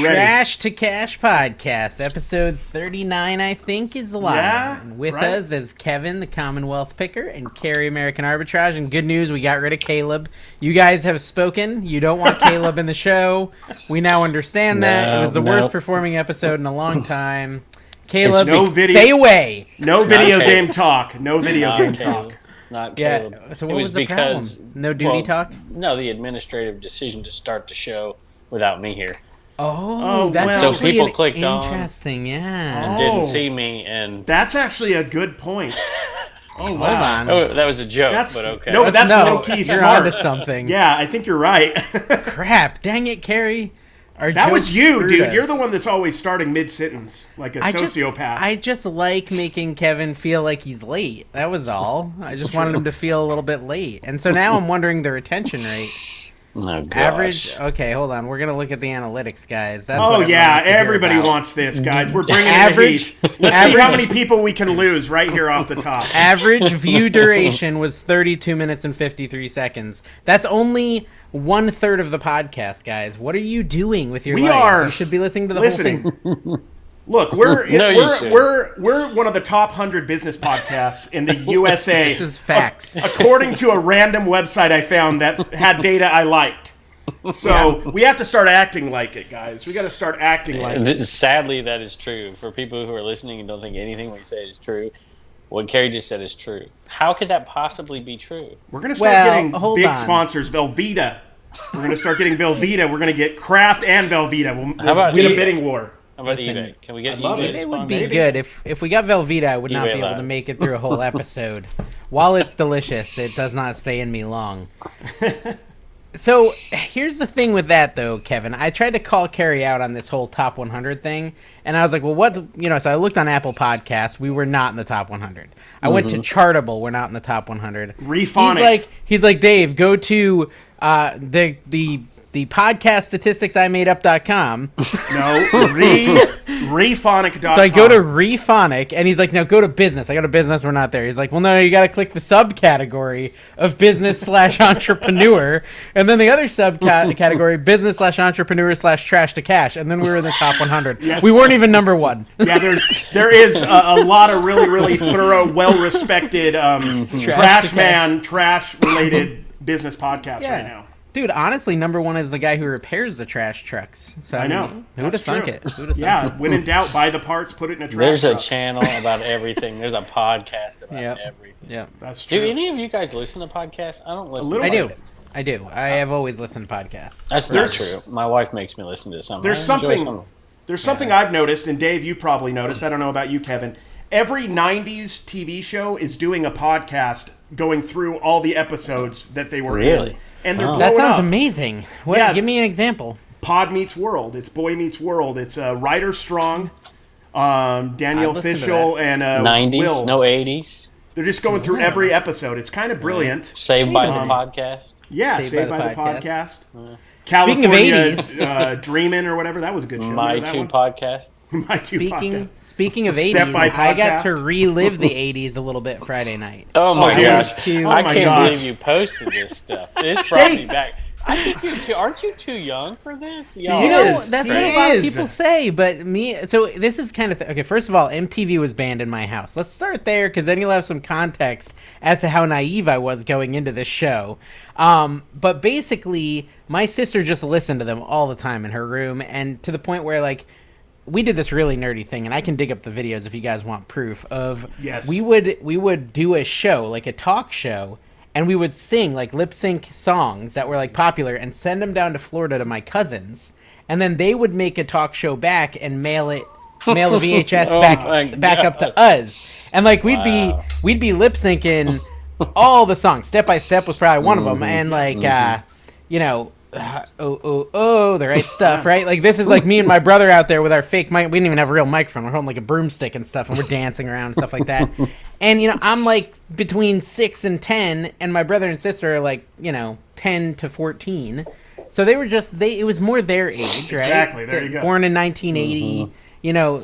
Trash to Cash podcast, episode 39, I think, is live. Yeah, and with us is Kevin, the Commonwealth Picker, and Cary, American Arbitrage. And good news, we got rid of Caleb. You guys have spoken. You don't want Caleb in the show. We now understand that. It was the worst performing episode in a long time. Caleb, stay away. No video game talk. No video game talk. Not Caleb. Yeah, so what was the problem? No duty talk? No, the administrative decision to start the show without me here. Oh, that's so people clicked interesting, and didn't see me, and that's actually a good point. Oh, wow. Hold on. Oh, that was a joke, but okay. No, that's low-key smart. You're onto something. Yeah, I think you're right. Crap, dang it, Cary. That was you, dude. You're the one that's always starting mid-sentence, like a sociopath. I just like making Kevin feel like he's late. That was all. I just wanted him to feel a little bit late. And so now I'm wondering the retention rate. Oh, gosh. Average. Okay, hold on. We're gonna look at the analytics, guys. That's everybody wants this, guys. We're bringing in the heat. Let's see how many people we can lose right here off the top. Average view duration was 32 minutes and 53 seconds. That's only 1/3 of the podcast, guys. What are you doing with your lives? You should be listening to the whole thing. Look, we're one of the top 100 business podcasts in the USA. This is facts. According to a random website I found that had data I liked. So we have to start acting like it, guys. We got to start acting like it. Sadly, that is true. For people who are listening and don't think anything we say is true, what Cary just said is true. How could that possibly be true? We're going to start getting big sponsors. Velveeta. We're going to start getting Velveeta. We're going to get Kraft and Velveeta. We'll get a bidding war. How about eBay? Can we get eBay? It would be good. If we got Velveeta, I would not be able to make it through a whole episode. While it's delicious, it does not stay in me long. So here's the thing with that, though, Kevin. I tried to call Cary out on this whole top 100 thing, and I was like, well, so I looked on Apple Podcasts. We were not in the top 100. I went to Chartable. We're not in the top 100. Rephonic. He's like, Dave, go to the podcast statistics I made up.com. No, rephonic.com. So I go to Rephonic, and he's like, no, go to business. I go to business, we're not there. He's like, well, no, you got to click the subcategory of business/entrepreneur, and then the other subcategory, business/entrepreneur/trash to cash, and then we were in the top 100. Yeah. We weren't even number one. Yeah, there is a lot of really, really thorough, well-respected trash-related business podcasts right now. Dude, honestly, number one is the guy who repairs the trash trucks. So I know. Who would have thunk it? When in doubt, buy the parts, put it in a trash There's truck. a channel about everything. There's a podcast about everything. Yeah, that's true. Do any of you guys listen to podcasts? I don't listen. I do. I have always listened to podcasts. That's not true. My wife makes me listen to some. There's something I've noticed, and Dave, you probably noticed. I don't know about you, Kevin. Every 90s TV show is doing a podcast going through all the episodes that they were in. And they're blowing That sounds up. amazing. Give me an example. Pod Meets World. It's Boy Meets World. It's Ryder Strong, Daniel Fishel, and 90s, Will. no 80s. They're just going through every episode. It's kind of brilliant. Saved by the podcast. Yeah, Saved by the podcast. California Dreamin' or whatever. That was a good show. My two podcasts. Speaking of 80s, I got to relive the 80s a little bit Friday night. Oh my gosh. I can't believe you posted this stuff. This brought me back. I think aren't you too young for this? That's what a lot of people say, but so this is kind of, okay, first of all, MTV was banned in my house. Let's start there, because then you'll have some context as to how naive I was going into this show. But basically, my sister just listened to them all the time in her room, and to the point where, like, we did this really nerdy thing, and I can dig up the videos if you guys want proof of. Yes. We would do a show, like a talk show, and we would sing, like, lip sync songs that were, like, popular, and send them down to Florida to my cousins, and then they would make a talk show back and mail the VHS back up to us, and like we'd be lip syncing all the songs. Step by Step was probably one of them, and like the right stuff, right? Like, this is like me and my brother out there with our fake mic. We didn't even have a real microphone. We're holding like a broomstick and stuff, and we're dancing around and stuff like that. And I'm like between 6 and 10, and my brother and sister are like 10 to 14. So they were it was more their age, right? Exactly. There you go. Born in 1980.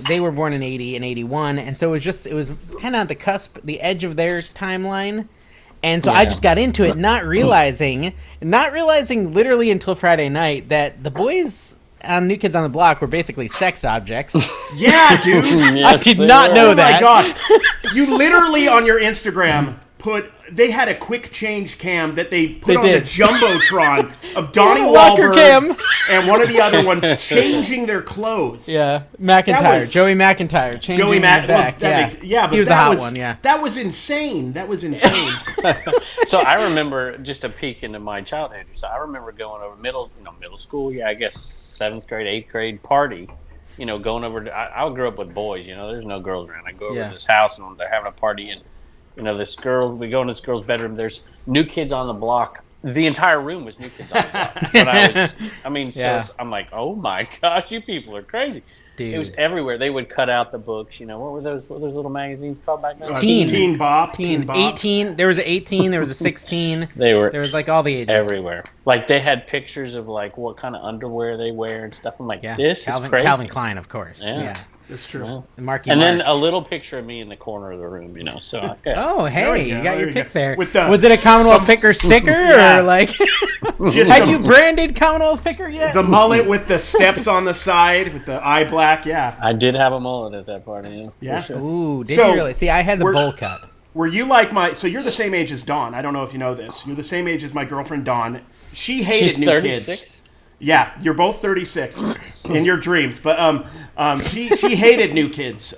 They were born in 80 and 81, and so it was kind of at the cusp, the edge of their timeline. And so I just got into it, not realizing literally until Friday night that the boys on New Kids on the Block were basically sex objects. Yeah, dude. I did not know that. Oh my god. You literally on your Instagram they had a quick change cam that they put on the Jumbotron of Donnie Wahlberg and one of the other ones changing their clothes. Yeah, Joey McIntyre changing back. But he was a hot one. Yeah, that was insane. So I remember just a peek into my childhood. So I remember going over middle school. Yeah, I guess 7th grade, 8th grade party. Going over. I grew up with boys. There's no girls around. I go over to this house and they're having a party and. We go in this girl's bedroom. There's New Kids on the Block. The entire room was New Kids on the Block. So I'm like, oh my gosh, you people are crazy. Dude. It was everywhere. They would cut out the books. What were those little magazines called back then? Teen Bop. 18. There was an 18. There was a 16. There was like all the ages. Everywhere. Like they had pictures of like what kind of underwear they wear and stuff. I'm like, this is crazy. Calvin Klein, of course. Yeah. That's true. Yeah. Then a little picture of me in the corner of the room, So. Okay. Oh, hey, you got your pic there. Was it a Commonwealth Picker sticker or like? Have you branded Commonwealth Picker yet? The mullet with the steps on the side with the eye black. Yeah. I did have a mullet at that party. Yeah. Sure. Ooh, did you really? See, I had the bowl cut. Were you like so you're the same age as Dawn. I don't know if you know this. You're the same age as my girlfriend Dawn. She hated New 36? Kids. Yeah, you're both 36 in your dreams, but she hated New Kids.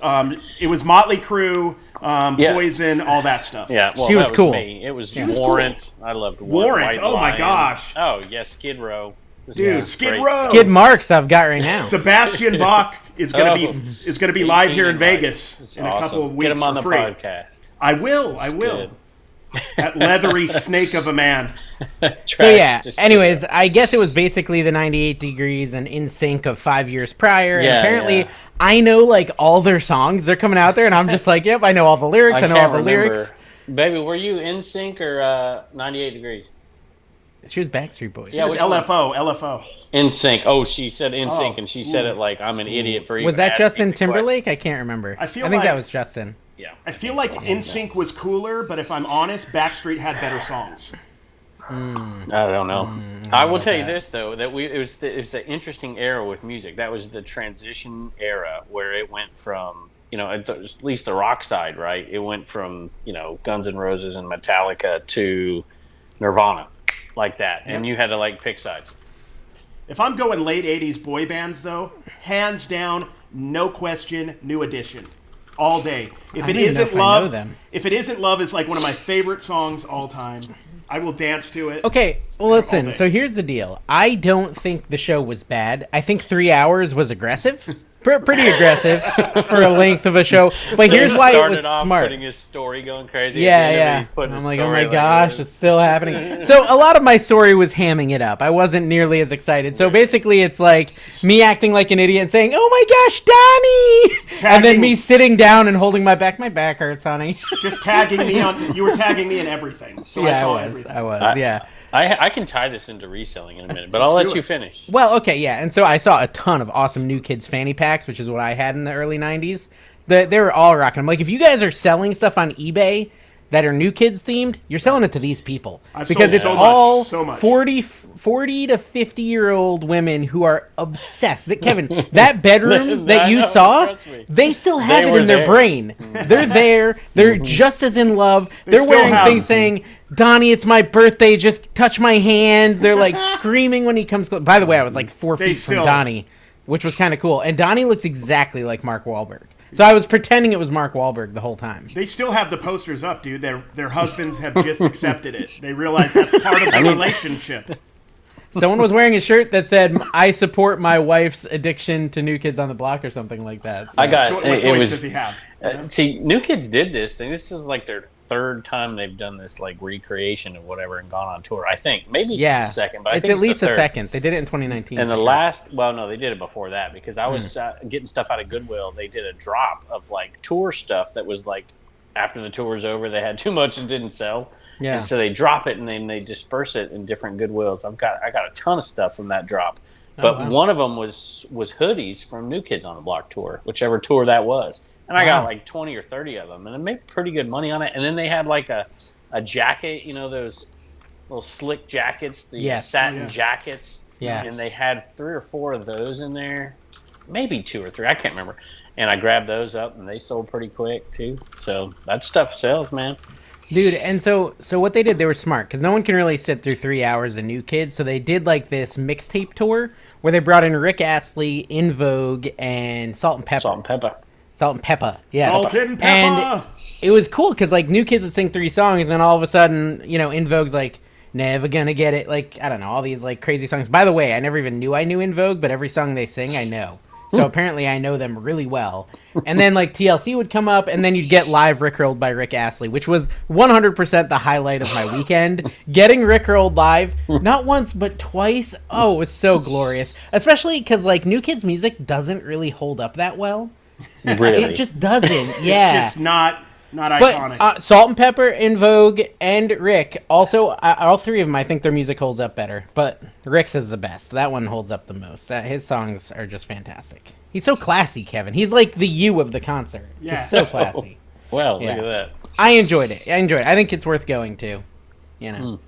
It was Motley Crue, Poison, all that stuff. Yeah, well, she was cool. Me. It was Warrant. Cool. I loved Warrant. Oh my gosh. Oh yes, Skid Row. Dude, Skid Row. Skid Marks I've got right now. Sebastian Bach is gonna be live here in Vegas in a couple of weeks. Get him on the free. Podcast. I will. That leathery snake of a man. So yeah, anyways, I guess it was basically the 98 Degrees and In Sync of 5 years prior. And apparently I know like all their songs. They're coming out there and I'm just like, yep, I know all the lyrics. I know all the lyrics. Baby, were you In Sync or 98 Degrees? She was Backstreet Boys. Yeah, it was LFO. In Sync. Oh, she said In Sync and she said it like I'm an idiot for even Was that Justin Timberlake? Question. I can't remember. I think like, that was Justin. Yeah. I feel like In Sync was cooler, but if I'm honest, Backstreet had better songs. I don't know. I will tell you this though, that it's an interesting era with music. That was the transition era where it went from, at least the rock side, right? It went from, Guns N' Roses and Metallica to Nirvana, like that. Yep. And you had to like pick sides. If I'm going late 80s boy bands though, hands down, no question, New Edition. All day. If it isn't Love is like one of my favorite songs all time. I will dance to it. Okay, well listen, so here's the deal. I don't think the show was bad. I think 3 hours was aggressive. Pretty aggressive for a length of a show. But here's why it was smart. Putting his story going crazy. Yeah. I'm like, oh my gosh, it's still happening. So a lot of my story was hamming it up. I wasn't nearly as excited. So basically, it's like me acting like an idiot and saying, "Oh my gosh, Donnie!" And then me sitting down and holding my back. My back hurts, honey. Just tagging me on. You were tagging me in everything. So I saw everything. I was. Yeah. I can tie this into reselling in a minute, but I'll let you finish. Well, okay, yeah. And so I saw a ton of awesome New Kids fanny packs, which is what I had in the early 90s. They were all rocking. I'm like, if you guys are selling stuff on eBay that are New Kids themed, you're selling it to these people. Because it's all 40 to 50-year-old women who are obsessed. Kevin, that bedroom that you saw, they still have it in their brain. They're there. They're just as in love. They're wearing things saying, "Donnie, it's my birthday. Just touch my hand." They're like screaming when he comes. By the way, I was like 4 feet from Donnie, which was kind of cool. And Donnie looks exactly like Mark Wahlberg. So I was pretending it was Mark Wahlberg the whole time. They still have the posters up, dude. Their husbands have just accepted it. They realize that's part of the relationship. Someone was wearing a shirt that said, "I support my wife's addiction to New Kids on the Block," or something like that. So. I got what choice does he have? See, New Kids did this thing. This is like their third time they've done this like recreation of whatever and gone on tour. I think maybe it's the second, but I think it's at least the second. They did it in 2019. And they did it before that because I was getting stuff out of Goodwill. They did a drop of like tour stuff that was like after the tour was over, they had too much and didn't sell. Yeah. And so they drop it and then they disperse it in different Goodwills. I got a ton of stuff from that drop. But one of them was hoodies from New Kids on the Block tour, whichever tour that was. And I got like 20 or 30 of them, and I made pretty good money on it. And then they had like a jacket, those little slick jackets, the satin jackets. Yeah. And they had 3 or 4 of those in there, maybe 2 or 3. I can't remember. And I grabbed those up, and they sold pretty quick too. So that stuff sells, man. Dude, and so what they did, they were smart because no one can really sit through 3 hours of New Kids. So they did like this mixtape tour where they brought in Rick Astley, In Vogue, and Salt and Pepper. Salt and Pepper. Salt and Pepper. Yeah. Salt and Pepper. And it was cool because like New Kids would sing 3 songs, and then all of a sudden, you know, In Vogue's like, never gonna get it. Like, I don't know, all these like crazy songs. By the way, I never even knew I knew In Vogue, but every song they sing, I know. So apparently I know them really well. And then like TLC would come up, and then you'd get live Rickrolled by Rick Astley, which was 100% the highlight of my weekend. Getting Rickrolled live, not once but twice. Oh, it was so glorious. Especially because like New Kids music doesn't really hold up that well. Really? It just doesn't. Yeah. It's just not iconic. But Salt and Pepper, In Vogue, and Rick, also, all 3 of them, I think their music holds up better. But Rick's is the best. That one holds up the most. His songs are just fantastic. He's so classy, Kevin. He's like the you of the concert. Yeah. Just so classy. Well, Yeah. look at that. I enjoyed it. I think it's worth going to. You know.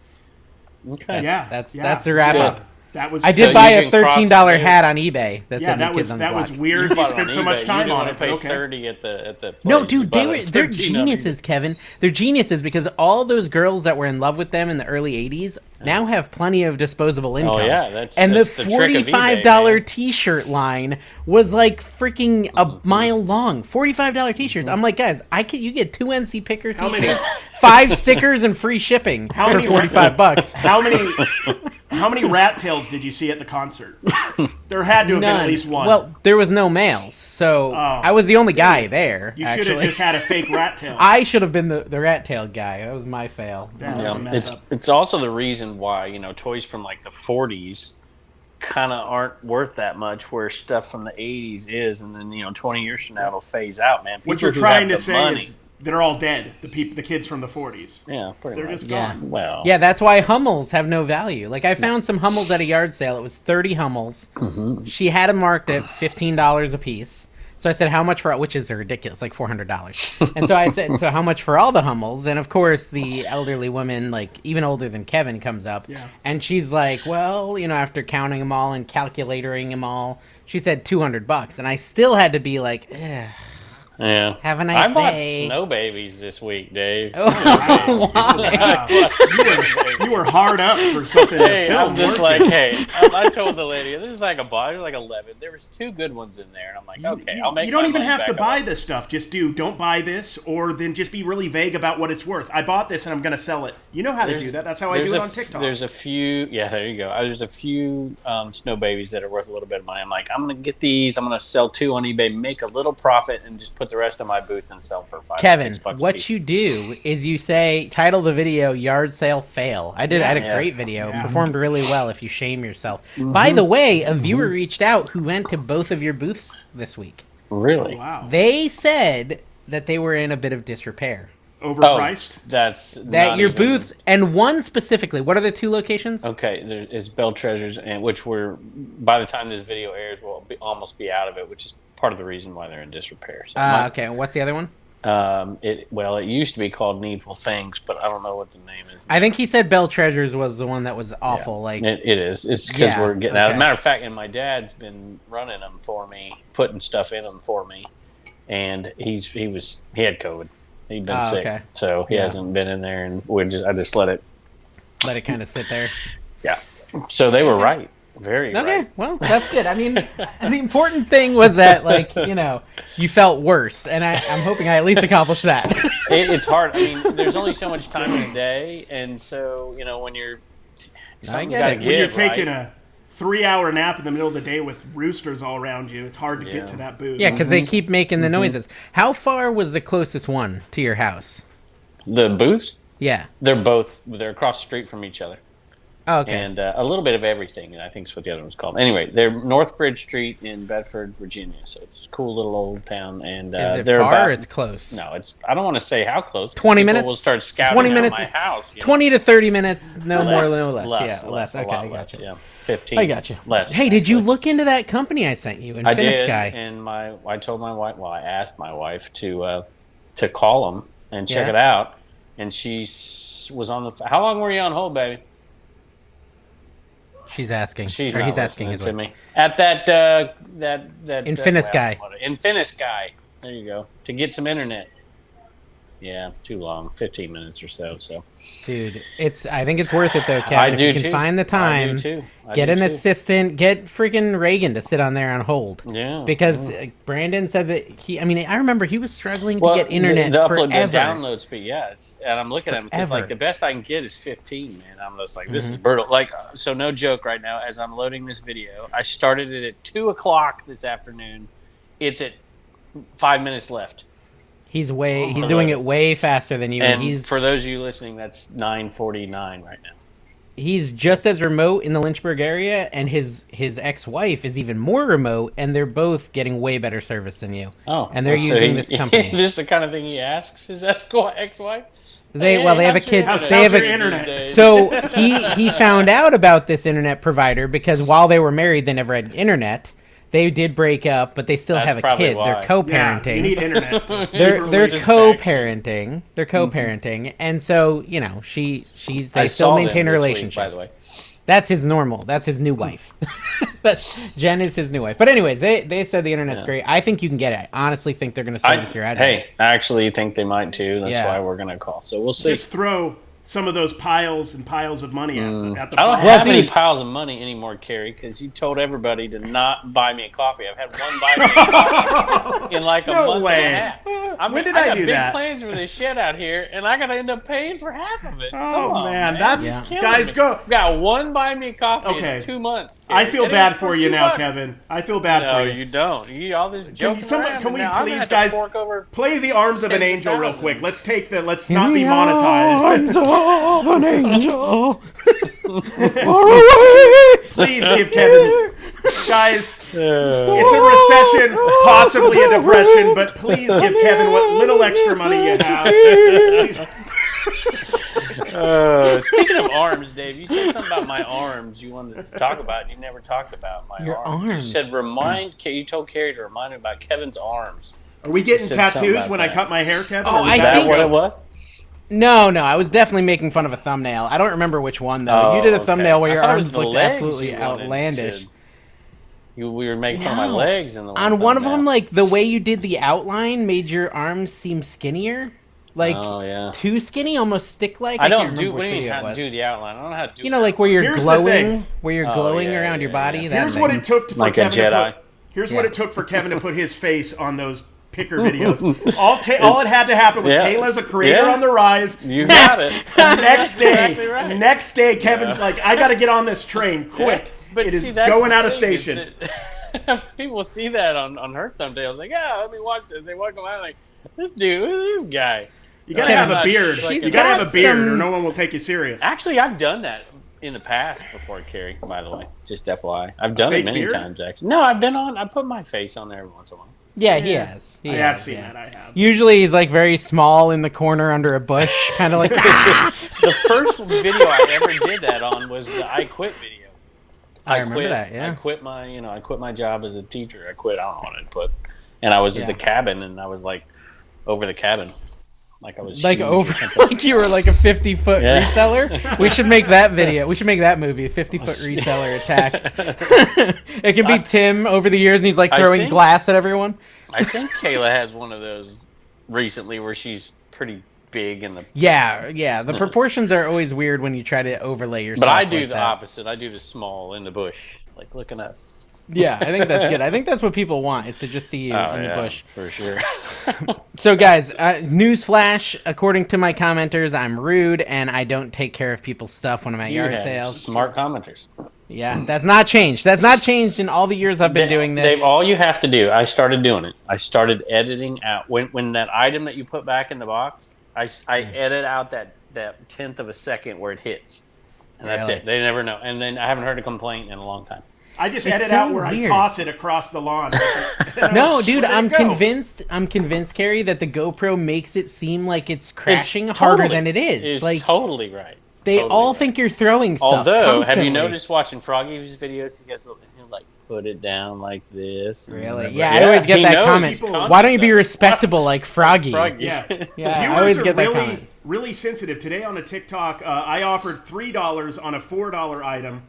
Okay. That's the wrap up. That was. I did So buy you a can cross $13 the- hat on eBay. That Yeah, said New Kids on the that was Block. weird. You bought it spent on so much eBay. time you on didn't it. want But to pay okay. 30 at the place. No, You dude, bought it they're $13 geniuses, Kevin. They're geniuses because all those girls that were in love with them in the early '80s now have plenty of disposable income. Oh yeah, that's and that's the the trick of $45 eBay, man. T-shirt line was like freaking a mile long. $45 T-shirts. I'm like, guys, you get 2 NC Picker How many- T-shirts, 5 stickers, and free shipping How for many- $45. How many rat tails did you see at the concert? There had to have been None. at least one. Well, there was no males, so I was the only guy there. you should have actually. just had a fake rat tail. I should have been the rat-tailed guy. That was my fail. That was a mess up. It's also the reason why toys from like the 40s kind of aren't worth that much, where stuff from the 80s is, and then 20 years from now it'll phase out, man. What People you're who trying have to the say money, is they're all dead. The kids from the 40s. yeah, pretty They're much. just Yeah. gone. Well, Yeah, that's why Hummels have no value. Like, I found some Hummels at a yard sale. It was 30 Hummels. Mm-hmm. She had them marked at $15 a piece. So I said, how much for, which is ridiculous, like $400. And so I said, so how much for all the Hummels? And of course, the elderly woman, like even older than Kevin, comes up. Yeah. And she's like, well, after counting them all and calculating them all, she said $200. And I still had to be like, ugh. yeah. Have a nice I bought day. Snow Babies this week, Dave. Wow. You were hard up for something Hey, to film, I'm just weren't like, you? hey, I told the lady, this is like a box, there's like 11. There was 2 good ones in there, and I'm like, okay, I'll make. You don't my even money have to back buy on. this stuff. Just don't buy this, or then just be really vague about what it's worth. I bought this and I'm going to sell it. You know how to do that. That's how I do it on TikTok. There's a few, yeah, there you go. There's a few Snow Babies that are worth a little bit of money. I'm like, I'm going to get these. I'm going to sell 2 on eBay, make a little profit, and just put the rest on my booth and sell for $5 Kevin, $6 a what piece. you do is you say, title the video "Yard Sale Fail." I had a Yeah. great video. Yeah. Performed really well if you shame yourself. By the way, a viewer reached out who went to both of your booths this week. Really? Wow. They said that they were in a bit of disrepair. Overpriced? That's That not your even- booths, and one specifically, what are the 2 locations? Okay, there is Bell Treasures, and which we're by the time this video airs, we'll almost be out of it, which is part of the reason why they're in disrepair. So Okay, and what's the other one? it used to be called Needful Things, but I don't know what the name is. I think he said Bell Treasures was the one that was awful. Yeah. Like, It is. It's because Yeah, we're getting out. As okay. a matter of fact, and my dad's been running them for me, putting stuff in them for me, and he had COVID. He'd been sick, okay. so he Yeah. hasn't been in there, and I just let it. let it kind of sit there. Yeah. So they were right. Very Okay, right. well, that's good. I mean, the important thing was that, like, you felt worse, and I'm hoping I at least accomplished that. It's hard. I mean, there's only so much time in a day, and so when you're, something's get got to it. give. When you're taking right? a 3-hour nap in the middle of the day with roosters all around you, it's hard to get to that booth. Yeah, because they keep making the noises. How far was the closest one to your house? The booths, Yeah. they're across the street from each other. Oh, okay. And a little bit of everything, and I think is what the other one's called. Anyway, they're North Bridge Street in Bedford, Virginia, so it's a cool little old town. And Is it they're far about, or it's close? No, it's. I don't want to say how close. 20 People minutes? will start scouting 20 out minutes? my house. 20 to 30 minutes, no Less, more, no less. less, Yeah, less, less. a Okay, lot I less, got you. Yeah, 15. I got you. Less. Hey, did you actually. look into that company I sent you, I Infinis did, Guy? and I told my wife. Well, I asked my wife to call them and check Yeah. it out, and she was on the. How long were you on hold, baby? She's asking. She's or not he's asking listening his to me. At that Infinis guy. Infinis guy. There you go. To get some internet. Yeah, too long. 15 minutes or so. Dude, I think it's worth it though, Kevin. If you can find the time, get an assistant, get freaking Reagan to sit on there on hold. Yeah. Because Brandon says it. I remember he was struggling to get internet forever. The download speed, yeah. And I'm looking at him because like the best I can get is 15, man. I'm just like, this is brutal. Like, so no joke right now. As I'm loading this video, I started it at 2:00 this afternoon. It's at 5 minutes left. He's doing it way faster than you. And for those of you listening, that's 9:49 right now. He's just as remote in the Lynchburg area, and his ex-wife is even more remote, and they're both getting way better service than you. Oh, and they're using this company. This is the kind of thing he asks his ex-wife. They have a kid. How's they have your internet? So he found out about this internet provider because while they were married, they never had internet. They did break up, but they still have a kid. Why. They're co-parenting. Yeah, you need internet. They're co-parenting. They're co-parenting, and so they still maintain a relationship. Week, by the way, that's his normal. That's his new wife. Jen is his new wife. But anyways, they said the internet's great. I think you can get it. I honestly think they're going to service your address. Hey, I actually think they might too. That's why we're going to call. So we'll see. Just throw some of those piles and piles of money at the I don't have any piles of money anymore, Cary, because you told everybody to not buy me a coffee. I've had one buy me a coffee in like a month and a half. When did I do that? I got big plans for this shit out here, and I got to end up paying for half of it. Oh, man. That's... Guys, go... Got one buy me a coffee in 2 months. Cary. I feel bad for you now, Kevin. I feel bad for you. No, you don't. You all this joking around. Can we please, guys, play the Arms of an Angel real quick? Let's not be monetized. Arms of an angel. Please give Kevin, guys. It's a recession, possibly a depression, but please give Kevin what little extra money you have. Speaking of arms, Dave, you said something about my arms you wanted to talk about, and you never talked about my arms. You said you told Cary to remind me about Kevin's arms. Are we getting tattoos when I cut my hair, Kevin? Oh, is that what it was? No, I was definitely making fun of a thumbnail. I don't remember which one, though. You did a thumbnail where your arms looked absolutely outlandish. We were making fun of my legs. On one of them, like, the way you did the outline made your arms seem skinnier. Like, too skinny, almost stick-like. I don't do the outline. I don't know how to do like where you're glowing, around your body. Here's what it took for Kevin to put his face on those picker videos. All it had to happen was Kayla's a creator on the rise. You got it. Next day, Kevin's like, I got to get on this train quick. But it is going out of station. People see that on her thumbnails. Like, let me watch this. They walk around like, this dude, who's this guy? You got to have a beard. You got to have a beard, or no one will take you serious. Actually, I've done that in the past before, Cary. By the way, just FYI, I've done it many times. Actually, no, I put my face on there every once in a while. Yeah, he has. I have seen that. I have. Usually he's like very small in the corner under a bush, kind of like. The first video I ever did that on was the I Quit video. I remember that. Yeah. I quit my job as a teacher. I quit. I don't know what I put. And I was at the cabin, and I was like over the cabin, like I was like over, like you were like a 50-foot reseller. We should make that video. We should make that movie. 50-foot reseller attacks. It can be Tim over the years, and he's like throwing glass at everyone. I think Kayla has one of those recently where she's pretty big in the the proportions are always weird when you try to overlay yourself. But I do the opposite. I do the small in the bush, like looking up. Yeah, I think that's good. I think that's what people want, is to just see you in the bush. For sure. So, guys, newsflash, according to my commenters, I'm rude, and I don't take care of people's stuff when I'm at yard sales. Smart commenters. Yeah, that's not changed. That's not changed in all the years I've been doing this. Dave, all you have to do, I started doing it. I started editing out. When that item that you put back in the box, I edit out that 1/10 of a second where it hits. And that's it. They never know. And then I haven't heard a complaint in a long time. I just edit out where I toss it across the lawn. No, dude, I'm convinced, Cary, that the GoPro makes it seem like it's crashing harder than it is. It's like, totally right. They all think you're throwing stuff. Although, have you noticed watching Froggy's videos, he'll like put it down like this. Really? Yeah, I always get that comment. Why don't you be respectable like Froggy? Yeah, I always get that comment. Really sensitive. Today on a TikTok, I offered $3 on a $4 item.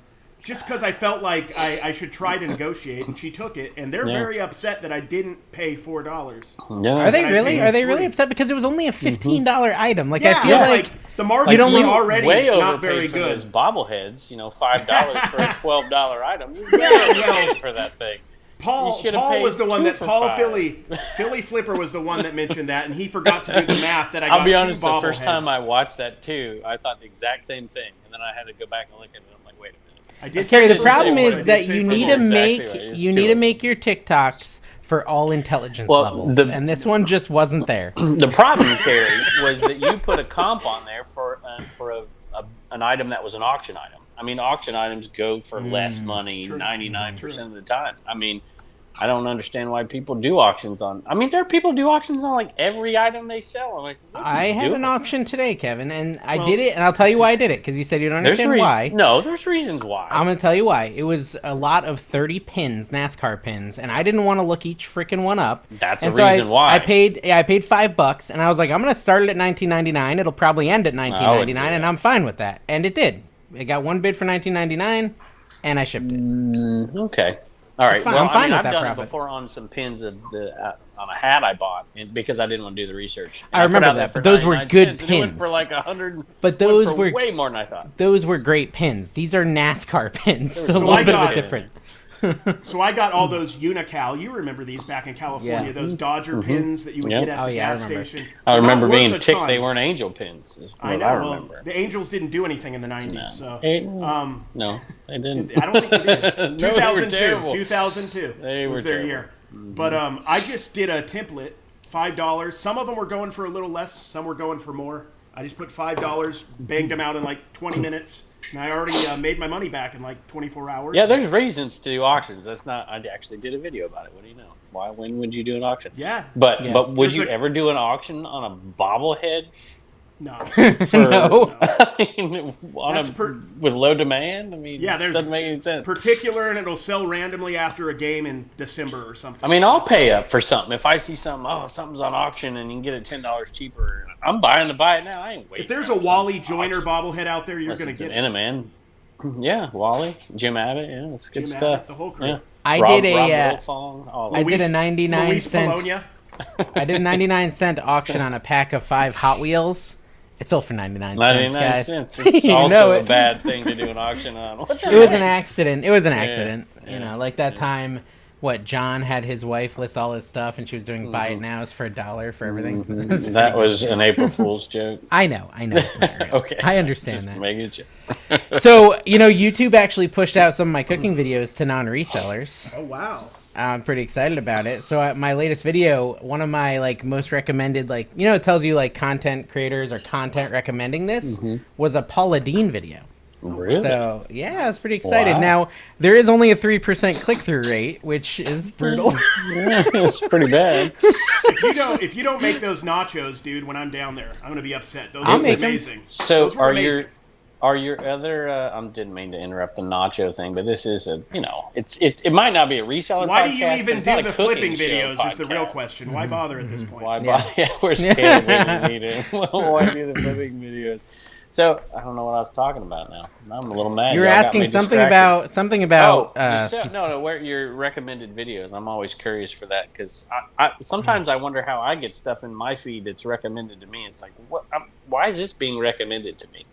just because I felt like I should try to negotiate, and she took it, and they're very upset that I didn't pay $4. Yeah. Are they really? Are they really upset because it was only a $15 item? Like I feel like the margins are already way not very for good. those bobbleheads, $5 for a $12 item. You paid for that thing. Paul was the one that Philly Flipper was the one that mentioned that, and he forgot to do the math that I got. I'll be honest, the first time I watched that too, I thought the exact same thing, and then I had to go back and look at it. And I'm like, wait a minute. Cary, the problem is that you need to make your TikToks for all intelligence levels, and this one just wasn't there. The problem, Cary, was that you put a comp on there for an item that was an auction item. I mean, auction items go for less money 99% of the time. I mean, I don't understand why people do auctions on. I mean, there are people who do auctions on like every item they sell. I'm like, I had an auction today, Kevin, and I did it, and I'll tell you why I did it, because you said you don't understand why. No, there's reasons why. I'm going to tell you why. It was a lot of 30 pins, NASCAR pins, and I didn't want to look each freaking one up. That's a reason why. I paid $5, and I was like, I'm going to start it at $19.99. It'll probably end at $19.99, and I'm fine with that. And it did. It got one bid for $19.99, and I shipped it. Okay. All right. Well, I'm fine with I've that done profit. It before on some pins on a hat I bought because I didn't want to do the research. And I remember that, but those were good pins. It went for like 100. But those were way more than I thought. Those were great pins. These are NASCAR pins, so a little bit of a different. So I got all those Unical. You remember these back in California? Those Dodger pins that you would get at the gas station. I remember being ticked they weren't Angel pins. I know. I remember. Well, the Angels didn't do anything in the 90s. No. So no, they didn't. I don't think they did. No, 2002. 2002 they was their year. But I just did a template, $5. Some of them were going for a little less. Some were going for more. I just put $5, banged them out in like 20 minutes. And I already made my money back in like 24 hours. Yeah, there's reasons to do auctions. That's not. I actually did a video about it. What do you know? Why? When would you do an auction? Yeah. But would you ever do an auction on a bobblehead? No. No. I mean, with low demand. I mean, doesn't make any sense. Particular, and it'll sell randomly after a game in December or something. I mean, I'll pay up for something if I see something. Something's on auction and you can get it $10 cheaper. I'm buying to buy it now. I ain't waiting. If there's a Wally Joyner bobblehead out there, you're going to get it. Man. Yeah, Wally, Jim Abbott. Yeah, it's good stuff. Abbott, the whole crew. Yeah. I did a 99 cent. I did a 99-cent auction on a pack of 5 Hot Wheels. It sold for 99 cents, guys. It's also a bad thing to do an auction on. It was an accident. Like that time, John had his wife list all his stuff, and she was doing buy it nows for $1 for everything. That was an April Fool's joke. I know. It's not real. Okay. I understand Just that. Make it So, YouTube actually pushed out some of my cooking videos to non-resellers. Oh, wow. I'm pretty excited about it. So my latest video, one of my most recommended, it tells you content creators are content recommending this, was a Paula Deen video. Really? So yeah, I was pretty excited. Wow. Now there is only a 3% click-through rate, which is brutal. Yeah, it's pretty bad. If you don't make those nachos, dude, when I'm down there, I'm gonna be upset. Those are amazing. So are your other? I didn't mean to interrupt the nacho thing, but this is it might not be a reseller. Why podcast, do you even do the flipping videos? Is the real podcast. question. Why bother at this point? Why bother? Yeah, where's Cary? Why do the flipping videos? So I don't know what I was talking about now. I'm a little mad. You were asking something about where your recommended videos. I'm always curious for that because sometimes I wonder how I get stuff in my feed that's recommended to me. It's like, why is this being recommended to me?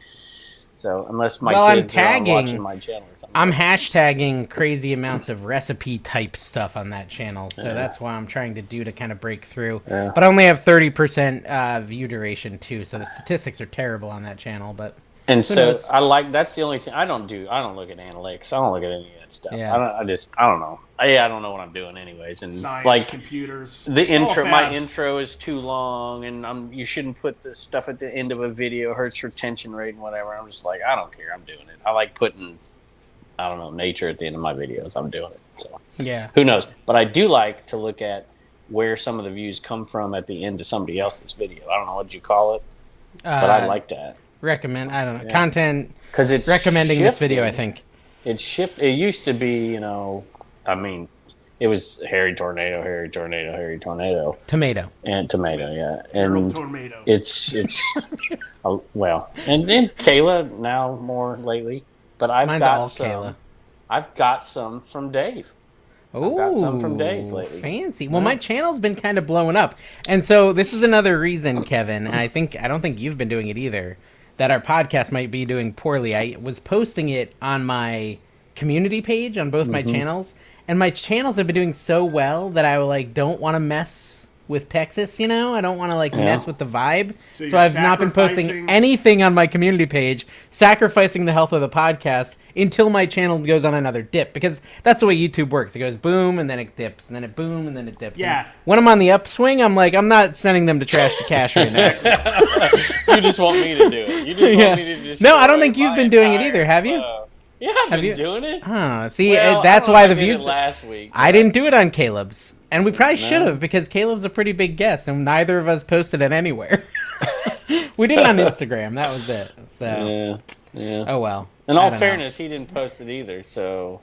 So unless my kids are watching my channel or something. I'm hashtagging crazy amounts of recipe type stuff on that channel, so that's what I'm trying to do to kind of break through. Yeah. But I only have 30% view duration too, so the statistics are terrible on that channel. But that's the only thing I don't do. I don't look at analytics. I don't look at any of that stuff. Yeah. I don't know. I don't know what I'm doing anyways. And science, computers. The intro, my intro is too long, and you shouldn't put this stuff at the end of a video. It hurts retention rate and whatever. I'm just like, I don't care. I'm doing it. I like putting, nature at the end of my videos. I'm doing it. So yeah, who knows? But I do like to look at where some of the views come from at the end of somebody else's video. I don't know what you call it, but I like that. Recommend. I don't know. Yeah. Content. Because it's recommending shifted. This video, I think. It used to be, it was Harry Tornado. Tomato. And tomato, yeah. And tomato. It's and Kayla now more lately. But I've Mine's got all some. Kayla. I've got some from Dave. Oh, got some from Dave lately. Fancy. Well, my channel's been kind of blowing up, and so this is another reason, Kevin. And I don't think you've been doing it either. That our podcast might be doing poorly. I was posting it on my community page on both my channels, and my channels have been doing so well that I don't want to mess with Texas. I don't want to mess with the vibe. So I've not been posting anything on my community page, sacrificing the health of the podcast until my channel goes on another dip, because that's the way YouTube works. It goes boom and then it dips, and then it boom and then it dips. Yeah. And when I'm on the upswing, I'm not sending them to trash to cash right now. You just want me to do it. You just want me to just. No, I don't think you've been doing it either. Have you? Yeah, I've been doing it. Oh, see, that's why the views. Last week, I didn't do it on Caleb's, and we probably should have, because Caleb's a pretty big guest, and neither of us posted it anywhere. We did it on Instagram. That was it. So yeah. Oh well. In all fairness, he didn't post it either. So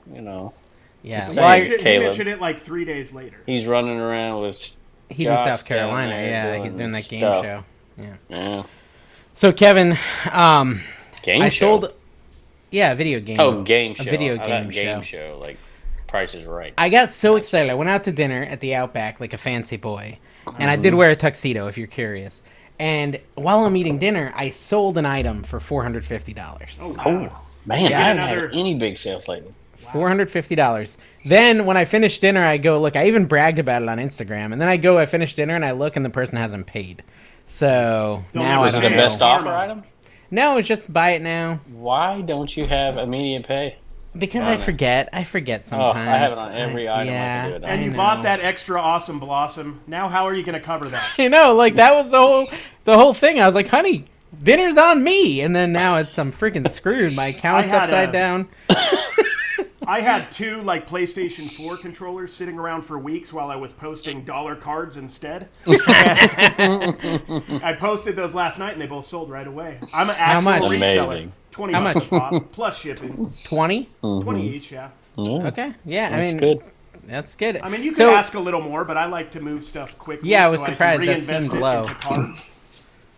Yeah. He mentioned it 3 days later. He's running around with. He's Josh in South Carolina. Yeah, he's doing that game show. Yeah. So Kevin, game show. Video game. Oh, game show. A video game show. Like Price is Right. I got so excited. I went out to dinner at the Outback like a fancy boy, and I did wear a tuxedo, if you're curious. And while I'm eating dinner, I sold an item for $450. Oh, wow. Man, I haven't had any big sales lately. $450. Then when I finish dinner, I go look. I even bragged about it on Instagram, and then I finish dinner, and I look, and the person hasn't paid. So now I don't know. Was it the best offer item? No, it's just buy it now. Why don't you have immediate pay? Because I forget. I forget sometimes. I have it on every item. Yeah, I can do it. And you bought that extra awesome blossom. Now how are you going to cover that? That was the whole thing. I was like, honey, dinner's on me. And then now I'm freaking screwed. My account's upside down. I had two PlayStation 4 controllers sitting around for weeks while I was posting dollar cards instead. I posted those last night and they both sold right away. I'm an actual reseller. Amazing. $20 a pop plus shipping. 20? 20 each, yeah. Okay, yeah. That's good. That's good. I mean, you could ask a little more, but I like to move stuff quickly. Yeah, I was so surprised I can that seemed reinvest it low. into cards.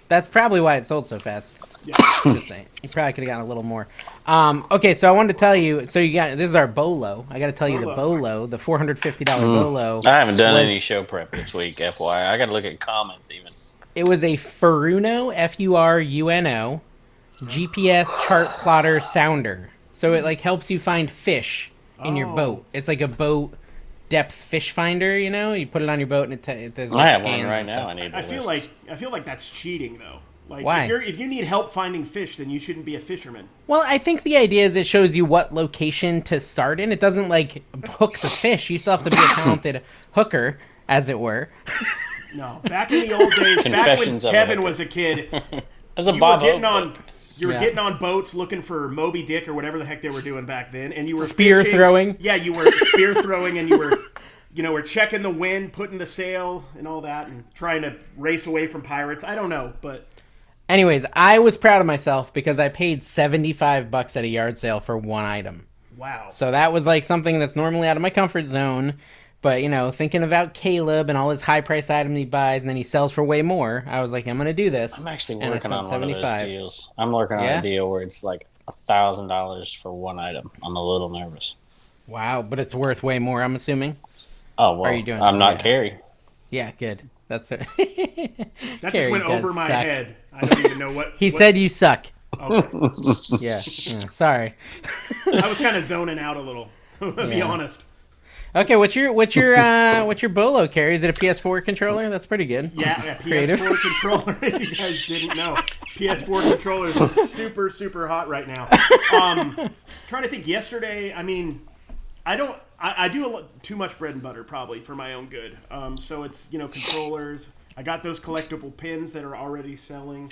That's probably why it sold so fast. Yeah. Just saying. You probably could have gotten a little more. Okay, so I wanted to tell you. So this is our Bolo. I got to tell you the Bolo, the $450 Bolo. I haven't done any show prep this week, FYI. I got to look at comments even. It was a Furuno, Furuno, GPS chart plotter sounder. So it helps you find fish in your boat. It's like a boat depth fish finder. You put it on your boat and it does. I have one right now. I feel like that's cheating though. Why? If you need help finding fish, then you shouldn't be a fisherman. Well, I think the idea is it shows you what location to start in. It doesn't hook the fish. You still have to be a talented hooker, as it were. No, back in the old days, back when Kevin was a kid, you were getting on boats looking for Moby Dick or whatever the heck they were doing back then, and you were spear throwing. Yeah, you were spear throwing, and you were. We're checking the wind, putting the sail, and all that, and trying to race away from pirates. I don't know, but. Anyways, I was proud of myself because I paid $75 at a yard sale for one item. Wow. So that was something that's normally out of my comfort zone. But, thinking about Caleb and all his high-priced items he buys, and then he sells for way more, I was like, I'm going to do this. I'm actually working on one of those deals. I'm working on a deal where it's $1,000 for one item. I'm a little nervous. Wow, but it's worth way more, I'm assuming. Oh, well, are you doing I'm not Cary. Yeah, good. That's it. That just went over my head. I don't even know what... He said you suck. Okay. Yeah, sorry. I was kind of zoning out a little, to be honest. Okay, what's your Bolo, Cary? Is it a PS4 controller? That's pretty good. Yeah, PS4 controller. If you guys didn't know, PS4 controllers are super, super hot right now. Trying to think. Yesterday, I do too much bread and butter probably for my own good. So it's controllers. I got those collectible pins that are already selling.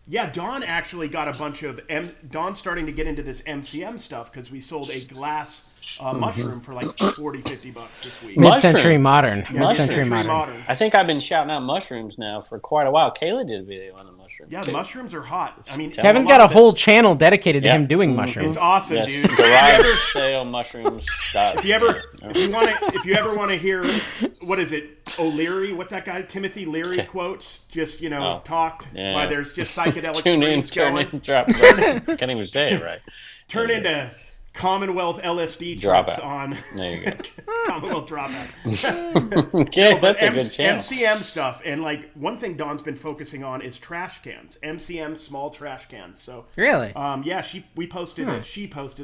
Yeah, Dawn actually got a bunch of... Dawn's starting to get into this MCM stuff because we sold a glass mushroom for $40-$50 this week. Mid-century modern. Yeah, mid-century modern. I think I've been shouting out mushrooms now for quite a while. Kayla did a video on the mushrooms. Yeah, mushrooms are hot. Kevin's got a whole channel dedicated to him doing mushrooms. It's awesome, dude. Garage sale mushrooms. If you ever want to hear, what is it? O'Leary, what's that guy? Timothy Leary quotes. Just talked. Why there's just psychedelic strains going. Drop. Can't even say it right. Turn into Commonwealth LSD trips on There you go. Commonwealth Dropout. Okay, that's a good channel. MCM stuff, and like one thing Dawn's been focusing on is trash cans. MCM small trash cans. So really, yeah, she posted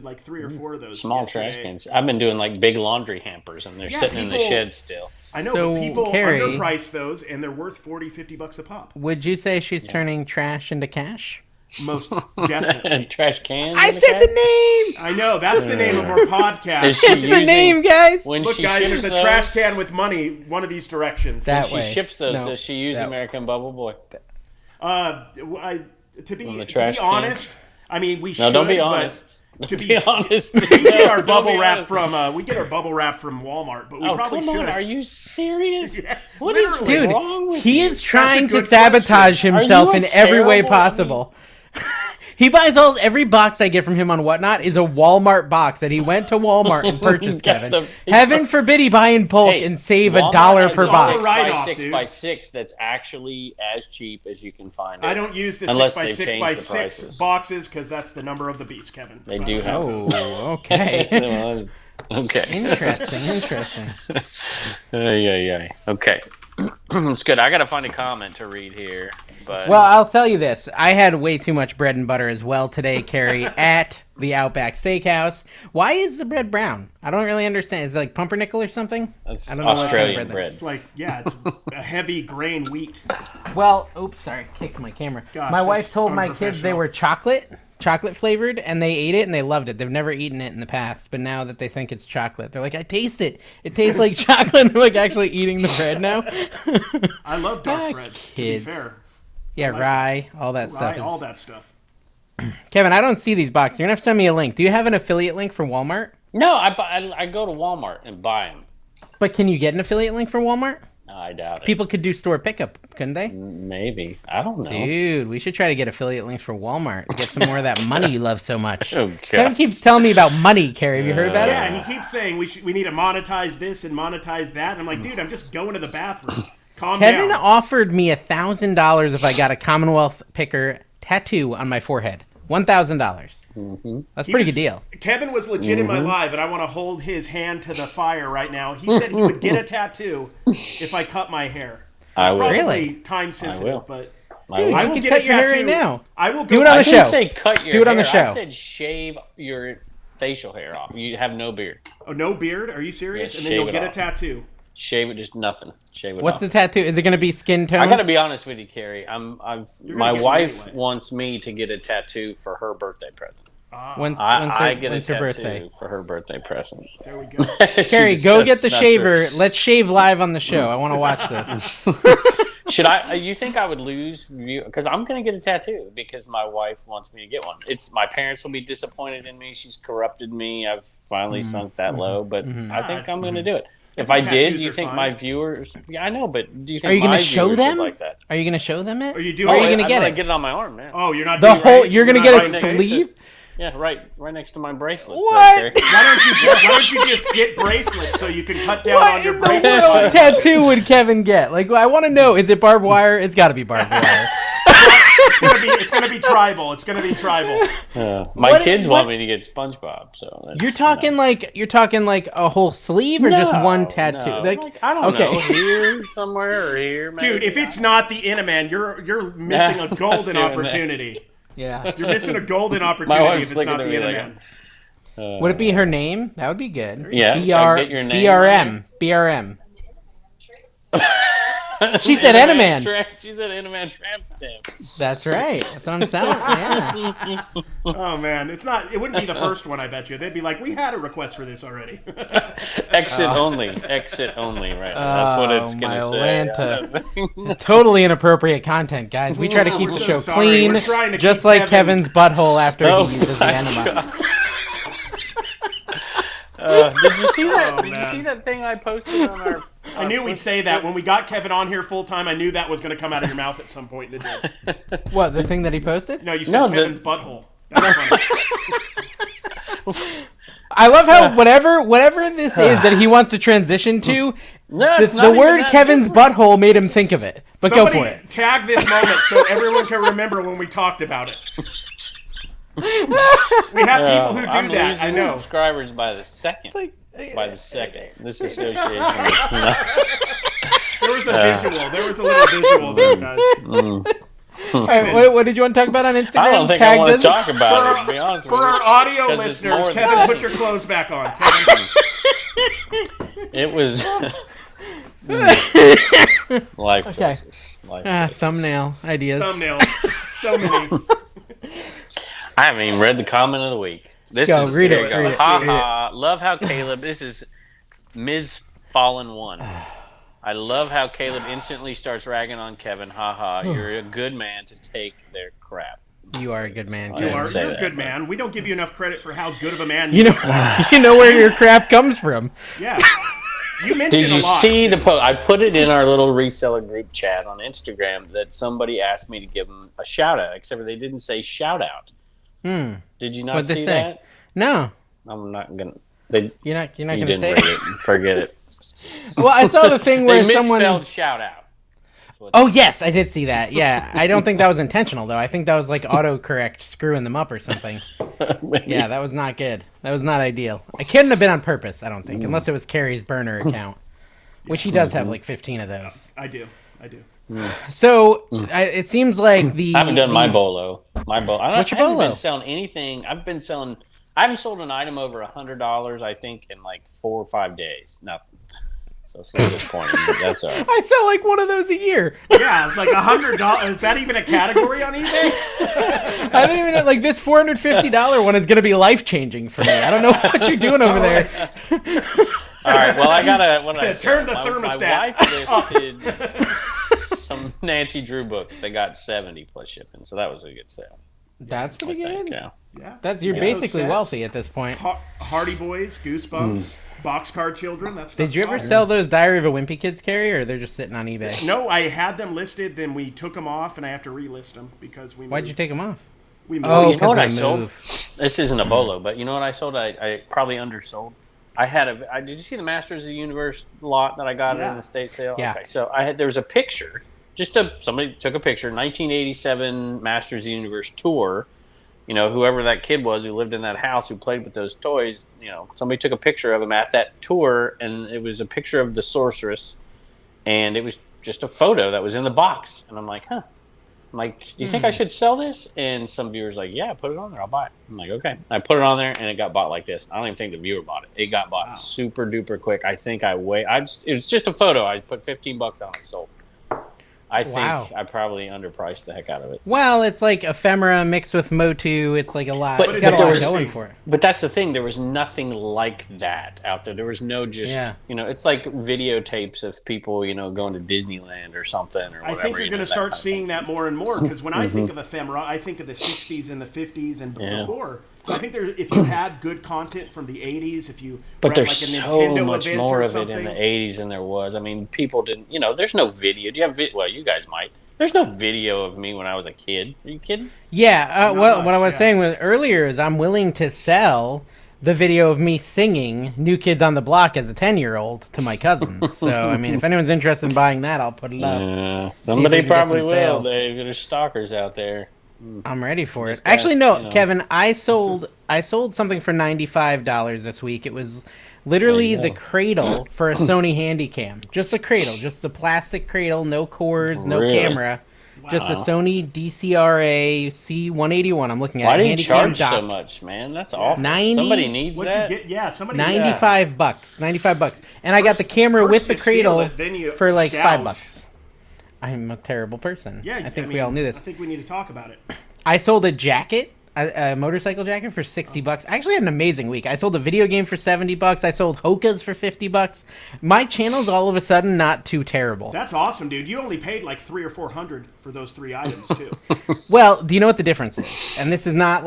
like 3 or 4 of those small yesterday. trash cans. I've been doing like big laundry hampers, and they're sitting in the shed still. I know, So, but people Cary, underprice those, and they're worth $40-$50 a pop. would you say she's turning trash into cash? Most definitely. Trash cans. I said the name. I know, that's the name of our podcast. It's the name, guys. Look, guys, there's a trash can with money one of these directions. When she ships those, does she use American Bubble Boy? To be honest, I mean, we should. No, don't be honest. To be honest, we get our bubble wrap from Walmart, but we probably should. Are you serious? Yeah, what is wrong with he you? is trying to sabotage himself in every way possible. He buys every box I get from him on Whatnot is a Walmart box that he went to Walmart and purchased, Kevin. Heaven forbid he buy in bulk and save $1 per box. 6x6 that's actually as cheap as you can find it. I don't use the 6x6 boxes because that's the number of the beast, Kevin. They do have those. Oh, okay. Okay. Interesting. Yeah. Okay. It's good. I got to find a comment to read here. But well, I'll tell you this. I had way too much bread and butter as well today, Cary, at the Outback Steakhouse. Why is the bread brown? I don't really understand. Is it like pumpernickel or something? That's I don't know Australian what kind of bread. It's like, it's a heavy grain wheat. Well, oops, sorry. Kicked my camera. Gosh, my wife told my kids they were chocolate flavored, and they ate it and they loved it. They've never eaten it in the past, but now that they think it's chocolate, they're like, I taste it. It tastes like chocolate. And they're like actually eating the bread now. I love dark breads, to be fair. Yeah, rye, all that stuff. All that stuff. Kevin, I don't see these boxes. You're going to have to send me a link. Do you have an affiliate link for Walmart? No, I go to Walmart and buy them. But can you get an affiliate link for Walmart? I doubt it. People could do store pickup, couldn't they? Maybe. I don't know. Dude, we should try to get affiliate links for Walmart. Get some more of that money you love so much. Oh, Kevin keeps telling me about money, Cary. Have you heard about it? Yeah, he keeps saying we need to monetize this and monetize that. And I'm like, dude, I'm just going to the bathroom. Kevin offered me $1,000 if I got a Commonwealth picker tattoo on my forehead. $1,000. Mm-hmm. That's a pretty good deal. Kevin was legit in my live, and I want to hold his hand to the fire right now. He said he would get a tattoo if I cut my hair. I will. Probably really time sensitive, but dude, I will you get cut a your hair tattoo right now. I will do it on the show. I didn't say cut your do it on hair. the show. I said shave your facial hair off. You have no beard. Oh, no beard? Are you serious? Yeah, and then you'll get a tattoo. Shave it, just nothing. Shave it. What's off. the tattoo? Is it going to be skin tone? I got to be honest with you, Cary. My wife wants me to get a tattoo for her birthday present. When's I get when's a her tattoo birthday? for her birthday present. There we go. Cary, go get the shaver. Let's shave live on the show. I want to watch this. Should I? You think I would lose view? Because I'm going to get a tattoo because my wife wants me to get one. My parents will be disappointed in me. She's corrupted me. I've finally sunk that low, but I think I'm going to do it. If I did, do you think my viewers? Yeah, I know, but do you think are you going to show them like that? Are you going to show them it? Are you going to get it? Get it on my arm, man. Oh, you're not the doing whole. right? You're going to get a sleeve. Yeah, right next to my bracelet. What? Why don't you just get bracelets so you can cut down on your bracelet? What in the world tattoo would Kevin get? Like, I want to know. Is it barbed wire? It's got to be barbed wire. It's gonna be tribal. It's gonna be tribal. My kids want me to get SpongeBob. So you're talking like a whole sleeve or just one tattoo? No. Like, I don't know, here somewhere or here. Maybe. Dude, if it's not the Inaman, you're missing a golden opportunity. Yeah, you're missing a golden opportunity if it's not the Inaman. Would it be her name? That would be good. Yeah, get your name. BRM. She said Enaman. She said Enaman tramp stamp. That's right. That's what I'm saying. Yeah. Oh man, it wouldn't be the first one. I bet you. They'd be like, we had a request for this already. Exit only. Exit only. Right. That's what it's gonna say. Totally inappropriate content, guys. We try to keep the show clean, just like Kevin's butthole after he uses the enema. Did you see that? Did you see that thing I posted on our? I knew we'd say that when we got Kevin on here full time. I knew that was going to come out of your mouth at some point. It did. What, the thing that he posted? No, you said Kevin's butthole. That's funny. I love how whatever this is that he wants to transition to, the word Kevin's butthole made him think of it. But Somebody go for it. Tag this moment so everyone can remember when we talked about it. We have people who do I'm that. losing I know. subscribers by the second. This association is not. There was a visual. There was a little visual there, guys. All right, what did you want to talk about on Instagram? I don't think I want to talk about it, to be honest with For you. our audio 'Cause listeners, it's more Kevin, than- put your clothes back on. Kevin. It was life Okay. choices. Life choices. Thumbnail ideas. Thumbnail. So many. I haven't even read the comment of the week. This Go, is read here it, we go. read it, Ha read ha. Love how Caleb. This is Ms. Fallen One. I love how Caleb instantly starts ragging on Kevin. Ha ha. You're a good man to take their crap. You are a good man. You are. You're a good man. We don't give you enough credit for how good of a man You know where your crap comes from. Yeah. You mentioned Did you a lot. see the post? I put it in our little reseller group chat on Instagram that somebody asked me to give them a shout out, except for they didn't say shout out. Did you not What'd they see say? that? No. I'm not gonna. You're not You gonna didn't say read it. it. Forget it. Well, I saw the thing where They someone. misspelled shout out. Oh yes, I did see that. Yeah, I don't think that was intentional though. I think that was like autocorrect screwing them up or something. Yeah, that was not good. That was not ideal. It couldn't have been on purpose, I don't think, unless it was Cary's burner account, which he does have like 15 of those. I do. So it seems like I haven't done my bolo. I What's your haven't bolo? been selling anything. I haven't sold an item over $100. I think in like 4 or 5 days. Nothing. So it's disappointing. But that's all right. I sell like one of those a year. Yeah, it's like $100. Is that even a category on eBay? I don't even know. Like this $450 one is going to be life changing for me. I don't know what you're doing over there. All right. Well, I gotta. What did I Turn say? the thermostat My wife listed some Nancy Drew books. They got 70 plus shipping, so that was a good sale. That's pretty I think, good. yeah. Yeah. You're Yeah, basically those wealthy at this point. Hardy Boys, Goosebumps, Boxcar Children. That's Did you ever sell those Diary of a Wimpy Kids, Carrie, or they're just sitting on eBay? No, I had them listed. Then we took them off, and I have to relist them because we. Why'd you take them off? We moved. Oh, You know what I because they sold? move. This isn't a bolo, but you know what I sold? I probably undersold. Did you see the Masters of the Universe lot that I got in the state sale? Yeah. Okay, so there was a picture. Somebody took a picture, 1987 Masters of the Universe tour. You know, whoever that kid was who lived in that house who played with those toys, you know, somebody took a picture of him at that tour, and it was a picture of the sorceress, and it was just a photo that was in the box. And I'm like, huh. I'm like, do you think I should sell this? And some viewers like, yeah, put it on there. I'll buy it. I'm like, okay. I put it on there, and it got bought like this. I don't even think the viewer bought it. It got bought super duper quick. I think it was just a photo. I put $15 on it, sold. I think I probably underpriced the heck out of it. Well, it's like ephemera mixed with Motu. It's like a lot. But You got a there lot was- going for it. But that's the thing. There was nothing like that out there. There was no it's like videotapes of people, you know, going to Disneyland or something or whatever. I think you're going to start seeing that more and more because when I think of ephemera, I think of the 60s and the 50s and before. I think if you had good content from the 80s, if you But were at there's like a so Nintendo much event more or of it something. in the 80s than there was. I mean, people didn't, you know, there's no video. Do you have video? Well, you guys might. There's no video of me when I was a kid. Are you kidding? Yeah. What I was yeah. saying earlier is I'm willing to sell the video of me singing New Kids on the Block as a 10-year-old to my cousins. So, I mean, if anyone's interested in buying that, I'll put it up. Somebody we can get probably some will, sales. Dave. There's stalkers out there. I'm ready for it. Just Actually, ask, no, you know. Kevin, I sold something for $95 this week. It was literally the cradle for a Sony Handycam. Just a cradle, just a plastic cradle, no cords, no Really? camera. Just a Sony DCRA C181. I'm looking at Why a do you Handycam charge dock. so much, man? That's awful. 90? Somebody needs What'd that. you get? Yeah, somebody. $95. $95. And I got the camera First with the you steal cradle it, then you for like gouge. $5. I'm a terrible person. Yeah, I think we all knew this. I think we need to talk about it. I sold a jacket, a motorcycle jacket for $60. I actually had an amazing week. I sold a video game for $70. I sold Hokas for $50. My channel's all of a sudden not too terrible. That's awesome, dude. You only paid like $300 or $400 for those 3 items too. Well, do you know what the difference is? And this is not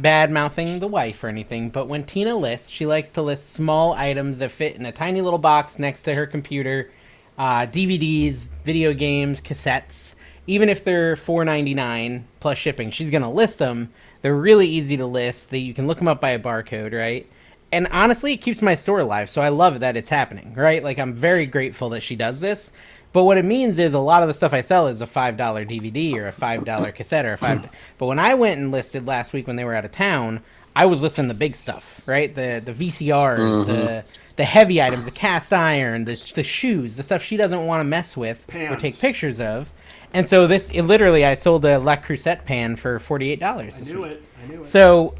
bad mouthing the wife or anything, but when Tina lists, she likes to list small items that fit in a tiny little box next to her computer, DVDs, video games, cassettes. Even if they're $4.99 plus shipping, she's going to list them. They're really easy to list. You can look them up by a barcode, right? And honestly, it keeps my store alive, so I love that it's happening, right? Like, I'm very grateful that she does this. But what it means is a lot of the stuff I sell is a $5 DVD or a $5 cassette or a $5. But when I went and listed last week when they were out of town, I was listing the big stuff, right? The VCRs, the heavy items, the cast iron, the shoes, the stuff she doesn't want to mess with or take pictures of. And so literally, I sold a La Crusette pan for $48. I knew it. So,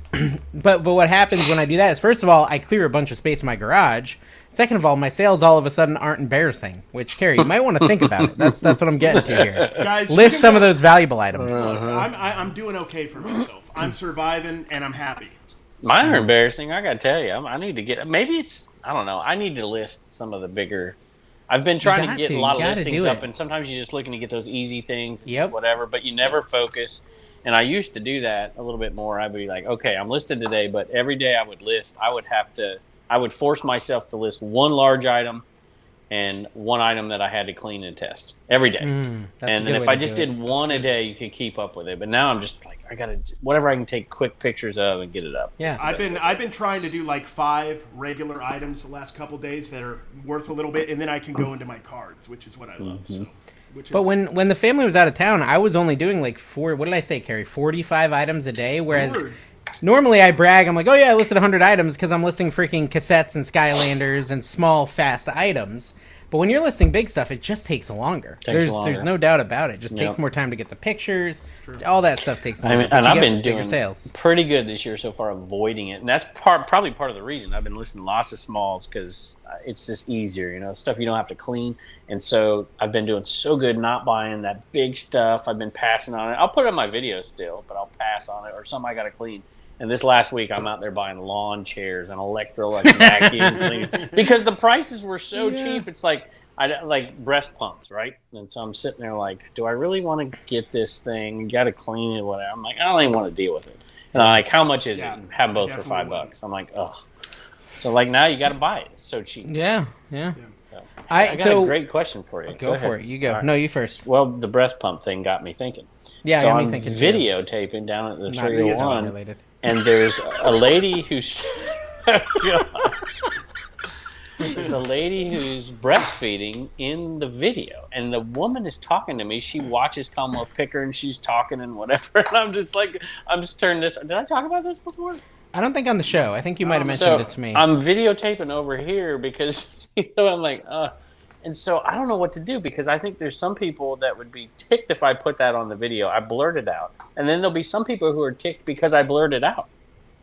but what happens when I do that is, first of all, I clear a bunch of space in my garage. Second of all, my sales all of a sudden aren't embarrassing, which, Cary, you might want to think about it. That's what I'm getting to here. Guys, list some of those valuable items. I'm doing okay for myself. I'm surviving, and I'm happy. Mine are embarrassing. I got to tell you, I need to get. Maybe it's. I don't know. I need to list some of the bigger. I've been trying to get a lot of listings up, and sometimes you're just looking to get those easy things, just whatever. But you never focus. And I used to do that a little bit more. I'd be like, okay, I'm listed today, but every day I would list. I would force myself to list one large item and one item that I had to clean and test every day. And then if I just did one a day, you could keep up with it. But now I'm just like, I gotta whatever I can take quick pictures of and get it up. Yeah, I've been trying to do like 5 regular items the last couple days that are worth a little bit, and then I can go into my cards, which is what I love. So. But when the family was out of town, I was only doing like 45 items a day, whereas normally I brag, I'm like, oh yeah, I listed 100 items because I'm listing freaking cassettes and Skylanders and small, fast items. But when you're listing big stuff, it just takes longer. There's no doubt about it. It just takes more time to get the pictures. All that stuff takes longer. And I've been doing pretty good this year so far, avoiding it. And that's probably part of the reason. I've been listing lots of smalls because it's just easier, stuff you don't have to clean. And so I've been doing so good not buying that big stuff. I've been passing on it. I'll put it on my video still, but I'll pass on it or something I got to clean. And this last week, I'm out there buying lawn chairs and Electrolux vacuum cleaner because the prices were so cheap. It's like breast pumps, right? And so I'm sitting there like, do I really want to get this thing? You got to clean it, whatever. I'm like, I don't even want to deal with it. And I'm like, how much is it? And have both for $5. I'm like, ugh. So like now you got to buy it. It's so cheap. Yeah. So I got a great question for you. Go for it. You go. Right. No, you first. Well, the breast pump thing got me thinking. Yeah, so got me I'm thinking videotaping down at the 301. And there's a lady who's there's a lady who's breastfeeding in the video, and the woman is talking to me. She watches Kamala pick her, and she's talking and whatever. And I'm just turning this. Did I talk about this before? I don't think on the show. I think you might have mentioned it to me. I'm videotaping over here because I'm like, and so I don't know what to do because I think there's some people that would be ticked if I put that on the video. I blurred it out. And then there'll be some people who are ticked because I blurred it out.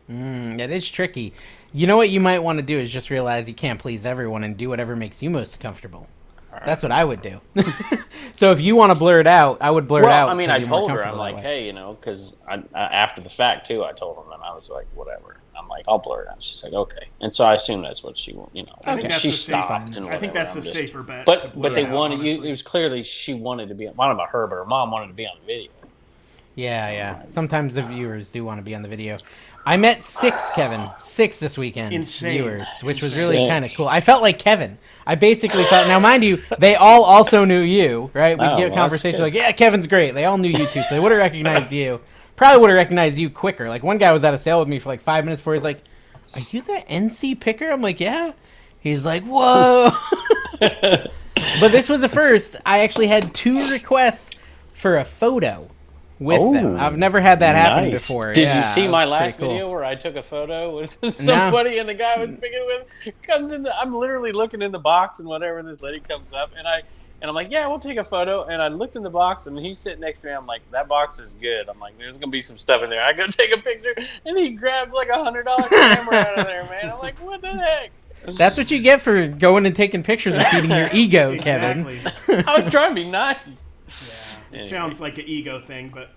That is tricky. You know what you might want to do is just realize you can't please everyone and do whatever makes you most comfortable. Right. That's what I would do. So if you want to blur it out, I would blur it out. I mean, I told her, I'm like, hey, because after the fact, too, I told them, and I was like, whatever. I'm like, I'll blur it out. She's like, okay. And so I assume that's what she, she stopped. And I think that's a safer bet. But they wanted you. It was clearly she wanted to be. I don't know about her, but her mom wanted to be on the video. Yeah. Sometimes the viewers do want to be on the video. I met 6 this weekend. Insane. Viewers, which was really kind of cool. I felt like Kevin. I basically felt. Now, mind you, they all also knew you, right? We'd get a conversation like, yeah, Kevin's great. They all knew you too, so they would have recognized you. Probably would have recognized you quicker. Like, one guy was at a sale with me for like 5 minutes before. He's like, are you the NC picker? I'm like, yeah. He's like, whoa. But this was a first. I actually had 2 requests for a photo with them. I've never had that happen before. Did you see my last video where I took a photo with somebody and the guy I was picking with comes in? I'm literally looking in the box and whatever, and this lady comes up and I'm like, yeah, we'll take a photo. And I looked in the box, and he's sitting next to me. I'm like, that box is good. I'm like, there's going to be some stuff in there. I go take a picture, and he grabs like $100 camera out of there, man. I'm like, what the heck? That's what you get for going and taking pictures and feeding your ego, Kevin. I was trying to be nice. Yeah, it sounds like an ego thing, but...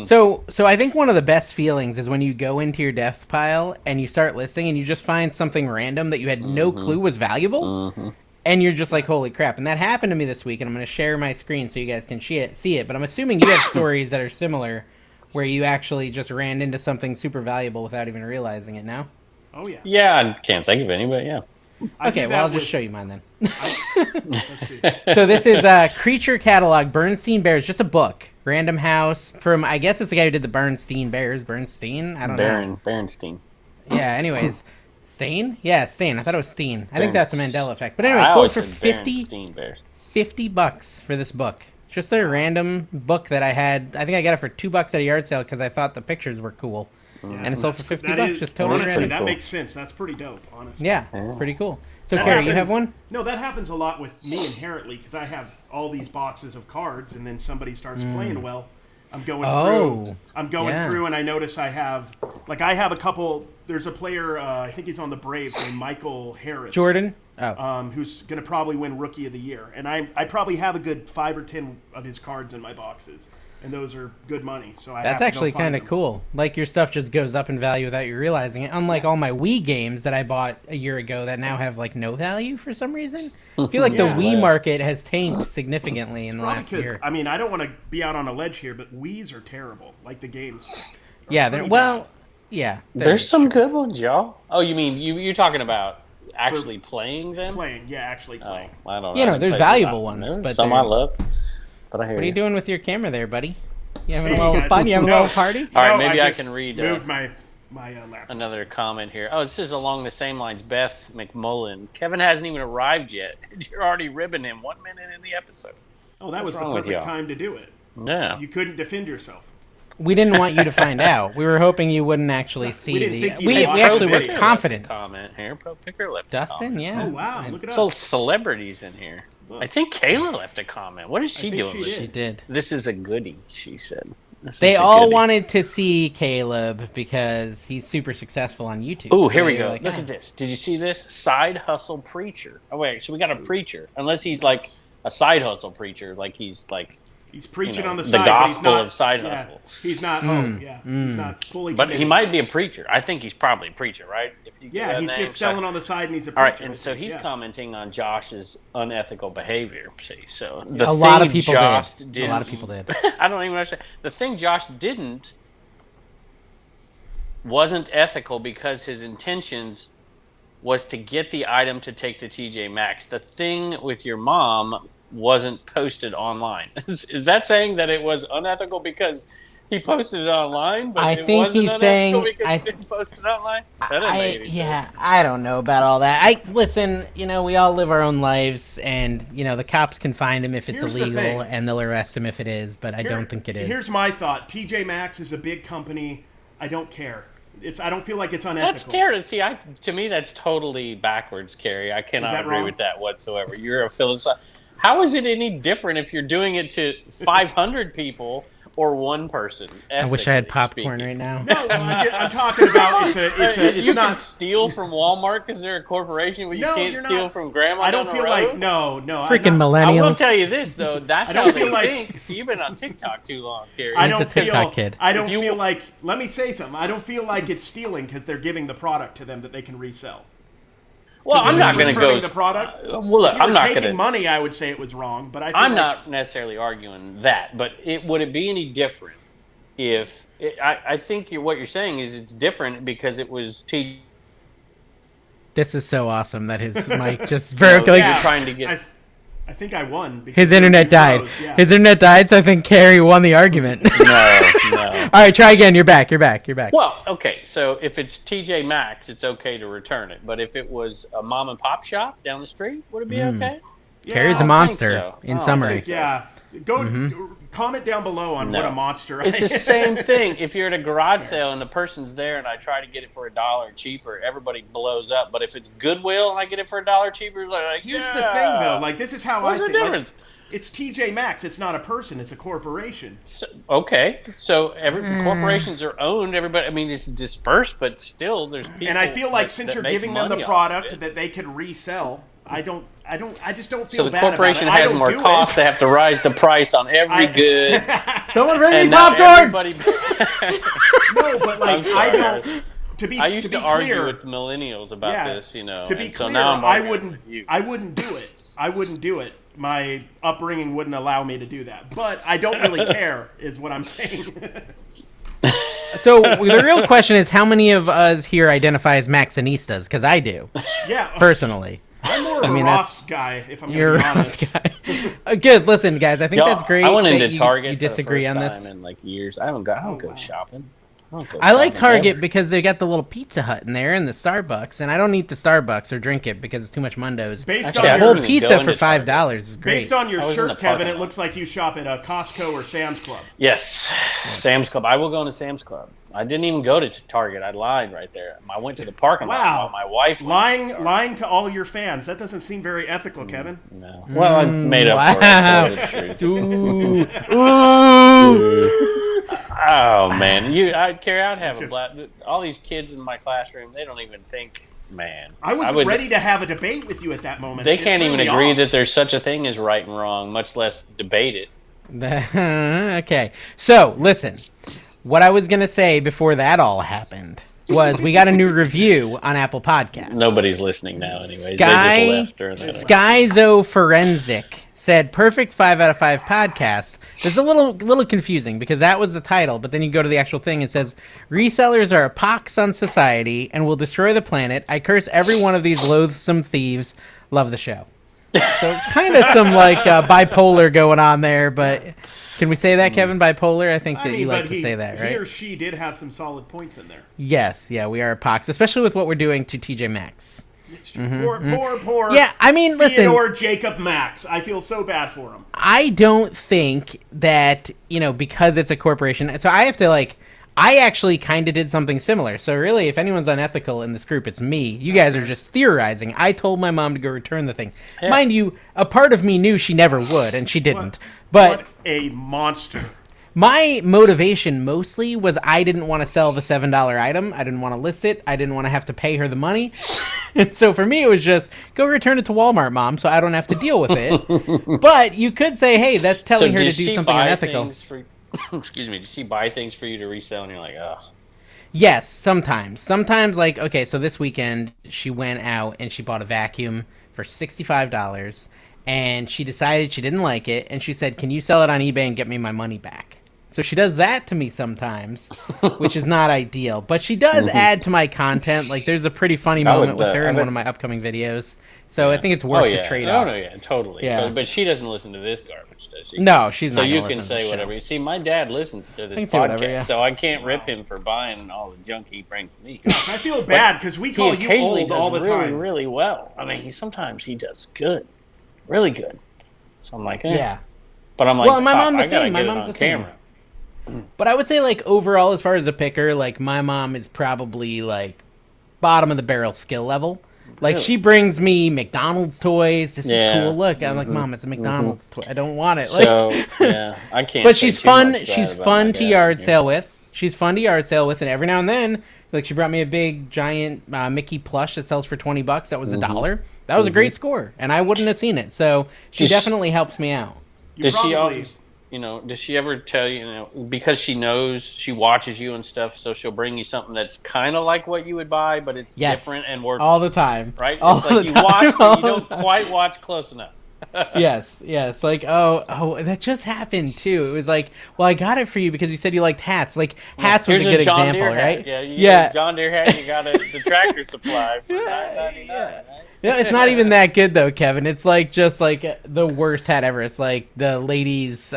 So I think one of the best feelings is when you go into your death pile and you start listing and you just find something random that you had no clue was valuable. And you're just like, holy crap. And that happened to me this week, and I'm going to share my screen so you guys can see it. But I'm assuming you have stories that are similar where you actually just ran into something super valuable without even realizing it now. Oh, yeah. Yeah, I can't think of any, but yeah. Okay, well, I'll just show you mine then. Let's see. So this is Creature Catalog, Bernstein Bears, just a book. Random House from, I guess it's the guy who did the Bernstein Bears. Bernstein? I don't know. Bernstein. Yeah, anyways. Stain? Yeah, Stain. I thought it was Steen. I think that's the Mandela effect. But anyway, I sold always for said 50 $50 for this book. Just a random book that I had. I think I got it for $2 at a yard sale because I thought the pictures were cool. Yeah, and it sold for $50. Just totally honestly, random. that makes sense. That's pretty dope, honestly. Yeah, pretty cool. So, That Cary, you happens- have one? No, that happens a lot with me inherently because I have all these boxes of cards, and then somebody starts playing well. I'm going through. I'm going through, and I notice I have a couple. There's a player. I think he's on the Braves named Michael Harris. Jordan. Who's going to probably win Rookie of the Year, and I probably have a good 5 or 10 of his cards in my boxes, and those are good money. So that's actually kind of cool. Like your stuff just goes up in value without you realizing it. Unlike all my Wii games that I bought a year ago that now have like no value for some reason. I feel like the Wii market has tanked significantly in the last year. I mean, I don't want to be out on a ledge here, but Wii's are terrible. Like the games. Yeah, there's some good ones, y'all. Oh, you mean you're talking about actually playing them? Actually playing. Oh, I don't know. There's valuable ones, but some I love. But I hear what are you doing with your camera there, buddy? You having Hey, a little guys. fun? You having a little party? All right, No, maybe I just can read moved my laptop. another comment here. Oh, this is along the same lines. Beth McMullen. Kevin hasn't even arrived yet. You're already ribbing him 1 minute in the episode. Oh, that was the wrong with perfect y'all? time to do it. Yeah. You couldn't defend yourself. We didn't want you to find out. We were hoping you wouldn't actually see we didn't the. think you'd We watch actually the were video. confident. Comment here. Pro Picker left. Dustin, yeah. Oh wow, look at So us. celebrities in here. Look. I think Kayla left a comment. What is she think doing? she She did. This is a goodie, she said. This They is a all goodie. wanted to see Caleb because he's super successful on YouTube. Oh, So here we they were go. like, Look "Ah." at this. Did you see this? Side hustle preacher. Oh, wait. So we got a preacher. Unless he's like a side hustle preacher. Like he's like. He's preaching on the the side. gospel but he's not, of side hustle. He's not. He's not fully. But he committed. might be a preacher. I think he's probably a preacher, right? If you get Yeah, that he's name. just selling on the side, and he's a preacher. All right, and I so think, he's yeah. commenting on Josh's unethical behavior. See, so A lot of people Josh did. did. A lot of people did. I don't even understand. The thing Josh didn't wasn't ethical because his intentions was to get the item to take to TJ Maxx. The thing with your mom wasn't posted online. Is that saying that it was unethical because he posted it online, but I it think wasn't he's unethical saying- because he didn't post it online? That doesn't make any sense. I don't know about all that. Listen, we all live our own lives, and the cops can find him if it's Here's the illegal, thing. and they'll arrest him if it is. But I don't think it is. Here's my thought: TJ Maxx is a big company. I don't care. I don't feel like it's unethical. That's terrible. See, to me, that's totally backwards, Cary. I cannot that agree wrong? with that whatsoever. You're a philosopher. How is it any different if you're doing it to 500 people or one person? I wish I had ethically popcorn speaking? right now. No, I'm talking about it's You not. can steal from Walmart because they're a corporation, but you No, can't you're steal not. from grandma. I don't down feel the like road? no. Freaking I'm not- millennials. I will tell you this though. That's I don't how feel they like- think. So you've been on TikTok too long, Cary. I He's a don't feel. TikTok kid. I don't If you- feel like. Let me say something. I don't feel like it's stealing because they're giving the product to them that they can resell. Well, I'm not going to go. returning the product. Well, look, If you I'm were not taking going to. money, I would say it was wrong. But I'm not necessarily arguing that, but would it be any different if I think what you're saying is it's different because it was This is so awesome that his mic just vertically. you're trying to get. I think I won. because His internet you died. froze, yeah. His internet died, so I think Cary won the argument. No. All right, try again. You're back. You're back. Well, okay. So if it's TJ Maxx, it's okay to return it. But if it was a mom and pop shop down the street, would it be okay? Cary's Yeah, a monster. so. In I summary, think so. Yeah. Go comment down below on what a monster I It's the am. same thing. If you're at a garage sale and the person's there and I try to get it for $1 cheaper, everybody blows up. But if it's Goodwill and I get it for $1 cheaper, they're like, Here's yeah. the thing, though. Like, this is how What's I the think. difference? It's TJ Maxx. It's not a person. It's a corporation. So, okay, so every corporations are owned. Everybody, I mean, it's dispersed, but still, there's people. And I feel like that- since that you're make giving them the money off of product it. that they can resell, I just don't feel So the bad corporation about it. I has don't more do cost. it. They have to rise the price on every good. someone bring me And now popcorn. everybody. No, but like I'm sorry. I don't. To be, I used to argue clear, with millennials about yeah, this, To be and clear, so now I'm I arguing wouldn't. with you. I wouldn't do it. I wouldn't do it. My upbringing wouldn't allow me to do that. But I don't really care, is what I'm saying. So the real question is, how many of us here identify as Maxinistas? Because I do, Yeah, personally. I'm more of a Ross guy, if I'm You're going a to be honest. Ross guy. Good. Listen, guys, I think Y'all, that's great. I went that into you, Target You for the disagree first on time this. in like years. I don't go wow. shopping. I like Target because they got the little Pizza Hut in there and the Starbucks, and I don't eat the Starbucks or drink it because it's too much Mundos. A whole pizza for $5 is great. Based on your shirt, Kevin, it looks like you shop at a Costco or Sam's Club. Yes, Sam's Club. I will go into Sam's Club. I didn't even go to Target. I lied right there. I went to the parking lot while my wife lying to all your fans. That doesn't seem very ethical, Kevin. No. Well, I made up for it. Ooh. Oh man, Cary, I'd have a black. All these kids in my classroom, they don't even think. Man, I was ready to have a debate with you at that moment. They can't even agree that there's such a thing as right and wrong, much less debate it. Okay, so listen. What I was going to say before that all happened was we got a new review on Apple Podcasts. Nobody's listening now anyway. They just left during that. Skyzo Forensic said, perfect 5 out of 5 podcast. It's a little confusing because that was the title, but then you go to the actual thing and it says, resellers are a pox on society and will destroy the planet. I curse every one of these loathsome thieves. Love the show. So kind of some bipolar going on there, but can we say that, Kevin? Bipolar? I think you like to say that, right? He or she did have some solid points in there. Yes, yeah, we are a pox, especially with what we're doing to TJ Maxx. It's true. Poor. Yeah, I mean, listen. Theodore Jacob Max. I feel so bad for him. I don't think that, because it's a corporation. So I have to, I actually kind of did something similar. So really, if anyone's unethical in this group, it's me. You guys are just theorizing. I told my mom to go return the thing. Yeah. Mind you, a part of me knew she never would, and she didn't. What a monster. My motivation mostly was I didn't want to sell the $7 item. I didn't want to list it. I didn't want to have to pay her the money. And so for me, it was just, go return it to Walmart, Mom, so I don't have to deal with it. But you could say, hey, that's telling her to do something unethical. Excuse me, does she buy things for you to resell and you're like, ugh? Yes, sometimes. Sometimes, okay, so this weekend, she went out and she bought a vacuum for $65, and she decided she didn't like it, and she said, can you sell it on eBay and get me my money back? So she does that to me sometimes, which is not ideal. But she does add to my content. There's a pretty funny moment with her in one of my upcoming videos. So I think it's worth the trade-off. Oh, yeah, totally. Yeah. But she doesn't listen to this garbage, does she? No, she's not. So you can say whatever. You see, my dad listens to this podcast, so I can't rip him for buying all the junk he brings me. I feel bad because we call you old all the time. Really well. I mean, sometimes he does good, really good. So I'm like, yeah. But I'm like, well, my mom's the same. My mom's the same. But I would say, overall, as far as a picker, my mom is probably, bottom of the barrel skill level. Really? She brings me McDonald's toys. This is cool. Look, I'm like, Mom, it's a McDonald's toy. I don't want it. I can't. But she's fun. She's fun to yard sale with. She's fun to yard sale with, and every now and then, she brought me a big, giant Mickey plush that sells for $20. That was $1. That was a great score, and I wouldn't have seen it. So she definitely helps me out. Does she always? Does she ever tell you, because she knows, she watches you and stuff, so she'll bring you something that's kind of like what you would buy, but it's different and worthless. All the time. Right? All it's like the you time. watch, but you don't quite watch close enough. Yes. Oh, that just happened, too. It was like, well, I got it for you because you said you liked hats. Hats was a good example, right? Yeah, John Deere hat, you got the Tractor Supply for $9.99, right? It's not even that good though, Kevin. It's just the worst hat ever. It's the ladies'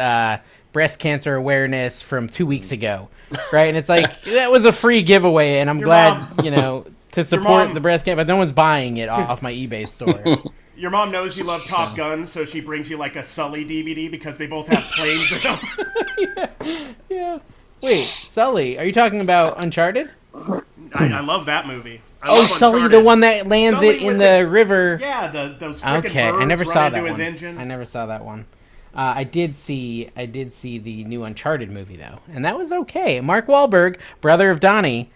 breast cancer awareness from 2 weeks ago, right? And it's that was a free giveaway, and I'm glad to support the breast cancer, but no one's buying it off my eBay store. Your mom knows you love Top Gun, so she brings you a Sully DVD because they both have planes in them. Yeah. Wait, Sully? Are you talking about Uncharted? I love that movie. Sully, the one that lands Sully it in the river. Yeah, those freaking birds I never saw that one. Engine. I never saw that one. I did see the new Uncharted movie though, and that was okay. Mark Wahlberg, brother of Donnie,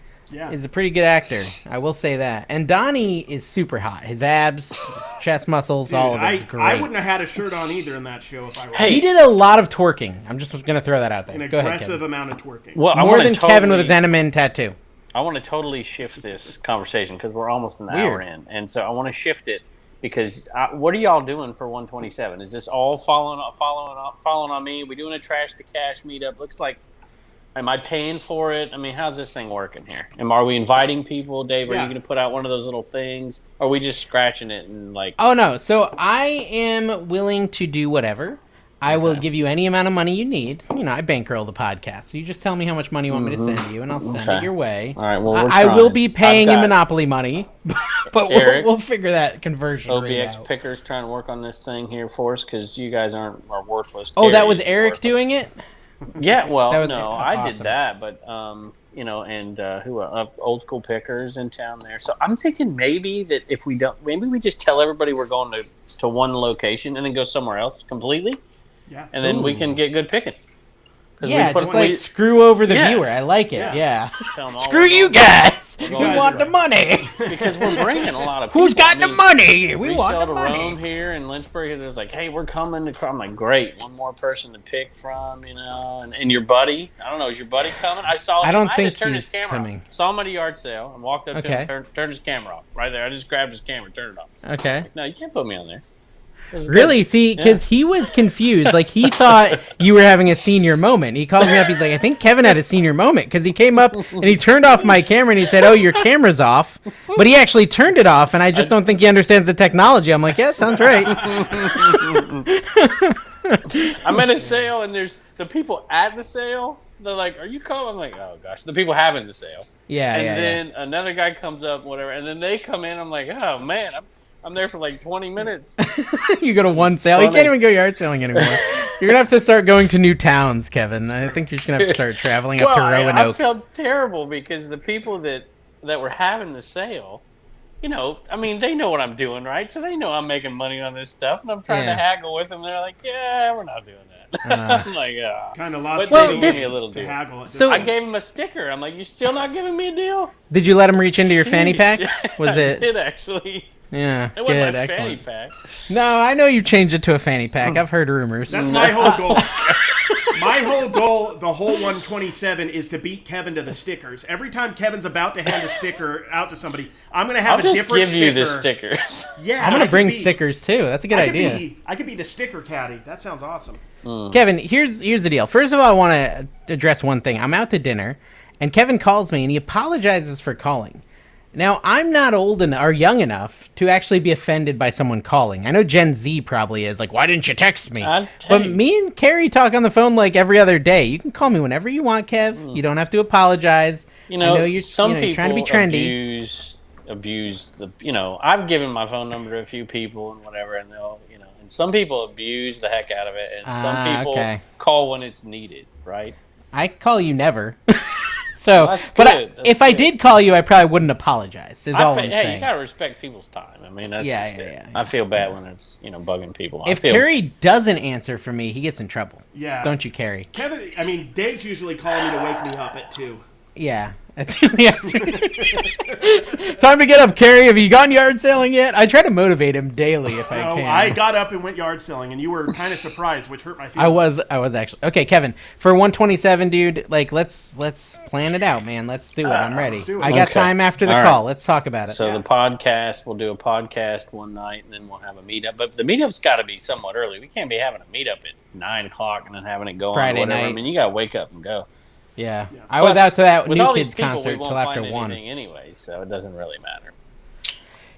is a pretty good actor. I will say that. And Donnie is super hot. His abs, chest muscles, all of it is great. I wouldn't have had a shirt on either in that show if I were. He did a lot of twerking. I'm just gonna throw that out there. An aggressive amount of twerking. Well, more than Kevin with his Enemin tattoo. I want to totally shift this conversation because we're almost an hour in, and so I want to shift it because what are y'all doing for 127? Is this all following on me? We doing a trash to cash meetup? Looks like. Am I paying for it? I mean, how's this thing working here? Are we inviting people, Dave? Are you going to put out one of those little things? Or are we just scratching it and Oh no! So I am willing to do whatever. I will give you any amount of money you need. You know, I bankroll the podcast. So you just tell me how much money you want me to send you, and I'll send it your way. All right, well, I will be paying you Monopoly money, but we'll figure that conversion rate out. OBX Picker's trying to work on this thing here for us because you guys are worthless. Oh, that was Eric doing it? Yeah, well, that was no, awesome. I did that, but you know, and Old School Pickers in town there. So I'm thinking maybe that if we don't, maybe we just tell everybody we're going to one location and then go somewhere else completely. Yeah. And then we can get good picking. Yeah, just like screw over the viewer. I like it. Yeah. Screw you guys. We want the money. Because we're bringing a lot of people. Who's got the money? We want the money. Rome here in Lynchburg. There's like, hey, we're coming to. I'm like, great. One more person to pick from, you know. And your buddy. I don't know. Is your buddy coming? I saw him. I don't think had to turn he's his camera coming. Off. Saw him at a yard sale and walked up to him, turned his camera off. Right there. I just grabbed his camera, turned it off. Okay. Like, no, you can't put me on there. Really? See, because he was confused. Like, he thought you were having a senior moment. He called me up. He's like, I think Kevin had a senior moment because he came up and he turned off my camera and he said, oh, your camera's off. But he actually turned it off, and I just don't think he understands the technology. I'm like, yeah, that sounds right. I'm at a sale, and there's the people at the sale. They're like, are you coming? I'm like, oh, gosh. The people having the sale. Yeah, and then another guy comes up, whatever, and then they come in. I'm like, oh, man, I'm there for like 20 minutes. You go to one sale. You can't even go yard selling anymore. You're going to have to start going to new towns, Kevin. I think you're just going to have to start traveling up to Roanoke. I felt terrible because the people that were having the sale, you know, I mean, they know what I'm doing, right? So they know I'm making money on this stuff, and I'm trying to haggle with them. They're like, yeah, we're not doing that. I'm like, kind of lost me a little deal. Haggle. So I gave him a sticker. I'm like, you still not giving me a deal? Did you let him reach into your fanny pack? I did, actually. Yeah, it wasn't my fanny pack. No, I know you changed it to a fanny pack. I've heard rumors. That's my whole goal. My whole goal, the whole 127, is to beat Kevin to the stickers. Every time Kevin's about to hand a sticker out to somebody, I'm going to have a different sticker. I'll just give you the stickers. Yeah, I'm going to bring stickers too. That's a good idea. I could be the sticker caddy. That sounds awesome. Kevin, here's the deal. First of all, I want to address one thing. I'm out to dinner, and Kevin calls me, and he apologizes for calling. Now, I'm not old enough or young enough to actually be offended by someone calling. I know Gen Z probably is like, why didn't you text me? But me and Cary talk on the phone like every other day. You can call me whenever you want, Kev. You don't have to apologize. You know, I know you're, people trying to be trendy. Abuse the, you know, I've given my phone number to a few people and whatever, and they'll, you know, and some people abuse the heck out of it, and some people call when it's needed, right? I call you never. So, well, but if I did call you, I probably wouldn't apologize. Is all I'm saying. You gotta respect people's time. I mean, that's I feel bad when it's bugging people. If Cary doesn't answer for me, he gets in trouble. Yeah, don't you, Cary? Kevin, I mean, Dave's usually calling me to wake me up at 2. Yeah. Time to get up, Cary. Have you gone yard selling yet? I try to motivate him daily if I can. I got up and went yard selling, and you were kind of surprised, which hurt my feelings. I was actually. Okay, Kevin, for 127, dude, like let's plan it out, man. Let's do it. I'm ready. I got time after the call. Let's talk about it. So the podcast, we'll do a podcast one night, and then we'll have a meetup. But the meetup's got to be somewhat early. We can't be having a meetup at 9 o'clock and then having it go Friday on night. I mean, you got to wake up and go. Yeah. I was out to that New Kids concert till after 1. Anyway, so it doesn't really matter.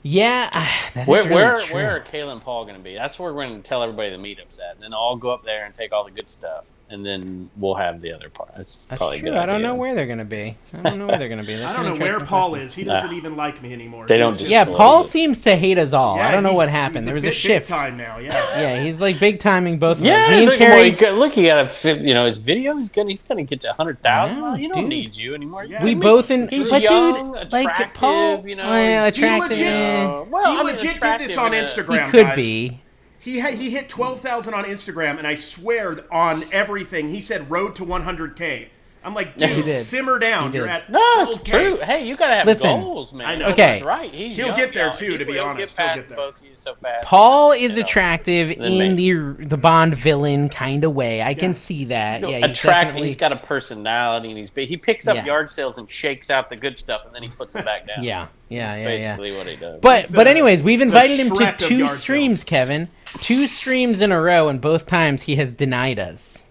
Yeah, where are Kayla and Paul going to be? That's where we're going to tell everybody the meetup's at, and then I'll go up there and take all the good stuff, and then we'll have the other part. That's probably true. Good. I don't know where they're going to be. I don't know where they're going to be. I don't know where Paul is. He doesn't even like me anymore. They don't. Yeah, Paul seems to hate us all. I don't know what happened. There was a shift. Big time now. Yeah, he's like big timing both of us. Yeah, me and Cary. Look, he got his video. He's going to get to 100,000. He don't need you anymore. Yeah, we both He's young, attractive. Paul, attractive. He legit did this on Instagram. He could be. He hit 12,000 on Instagram, and I swear on everything he said road to 100K. I'm like, dude, simmer down. You're at no, it's true. Hey, you gotta have goals, man. I know. Okay, that's right. He'll get there too. To be honest, he'll get there. Both of you so fast. Paul is attractive in the Bond villain kind of way. I can see that. Yeah, attractive. He's got a personality, and he picks up yard sales and shakes out the good stuff, and then he puts it back down. Yeah. That's basically what he does. But anyways, we've invited him to 2 streams, Kevin. 2 streams in a row, and both times he has denied us.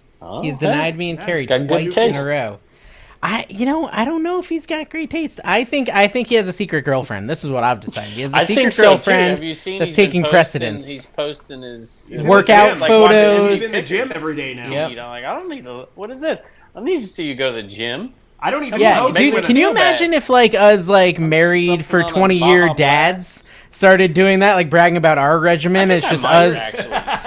He's denied me and Cary twice in a row. I don't know if he's got great taste. I think he has a secret girlfriend. This is what I've decided. He has a secret girlfriend Have you seen that's taking precedence. He's posting his workout photos. He's in the gym every day now. Yep. I'm like, I don't need to. What is this? I need to see you go to the gym. I don't even. Yeah, can you imagine if like us like married for 20-year dads started doing that, like bragging about our regimen? It's just us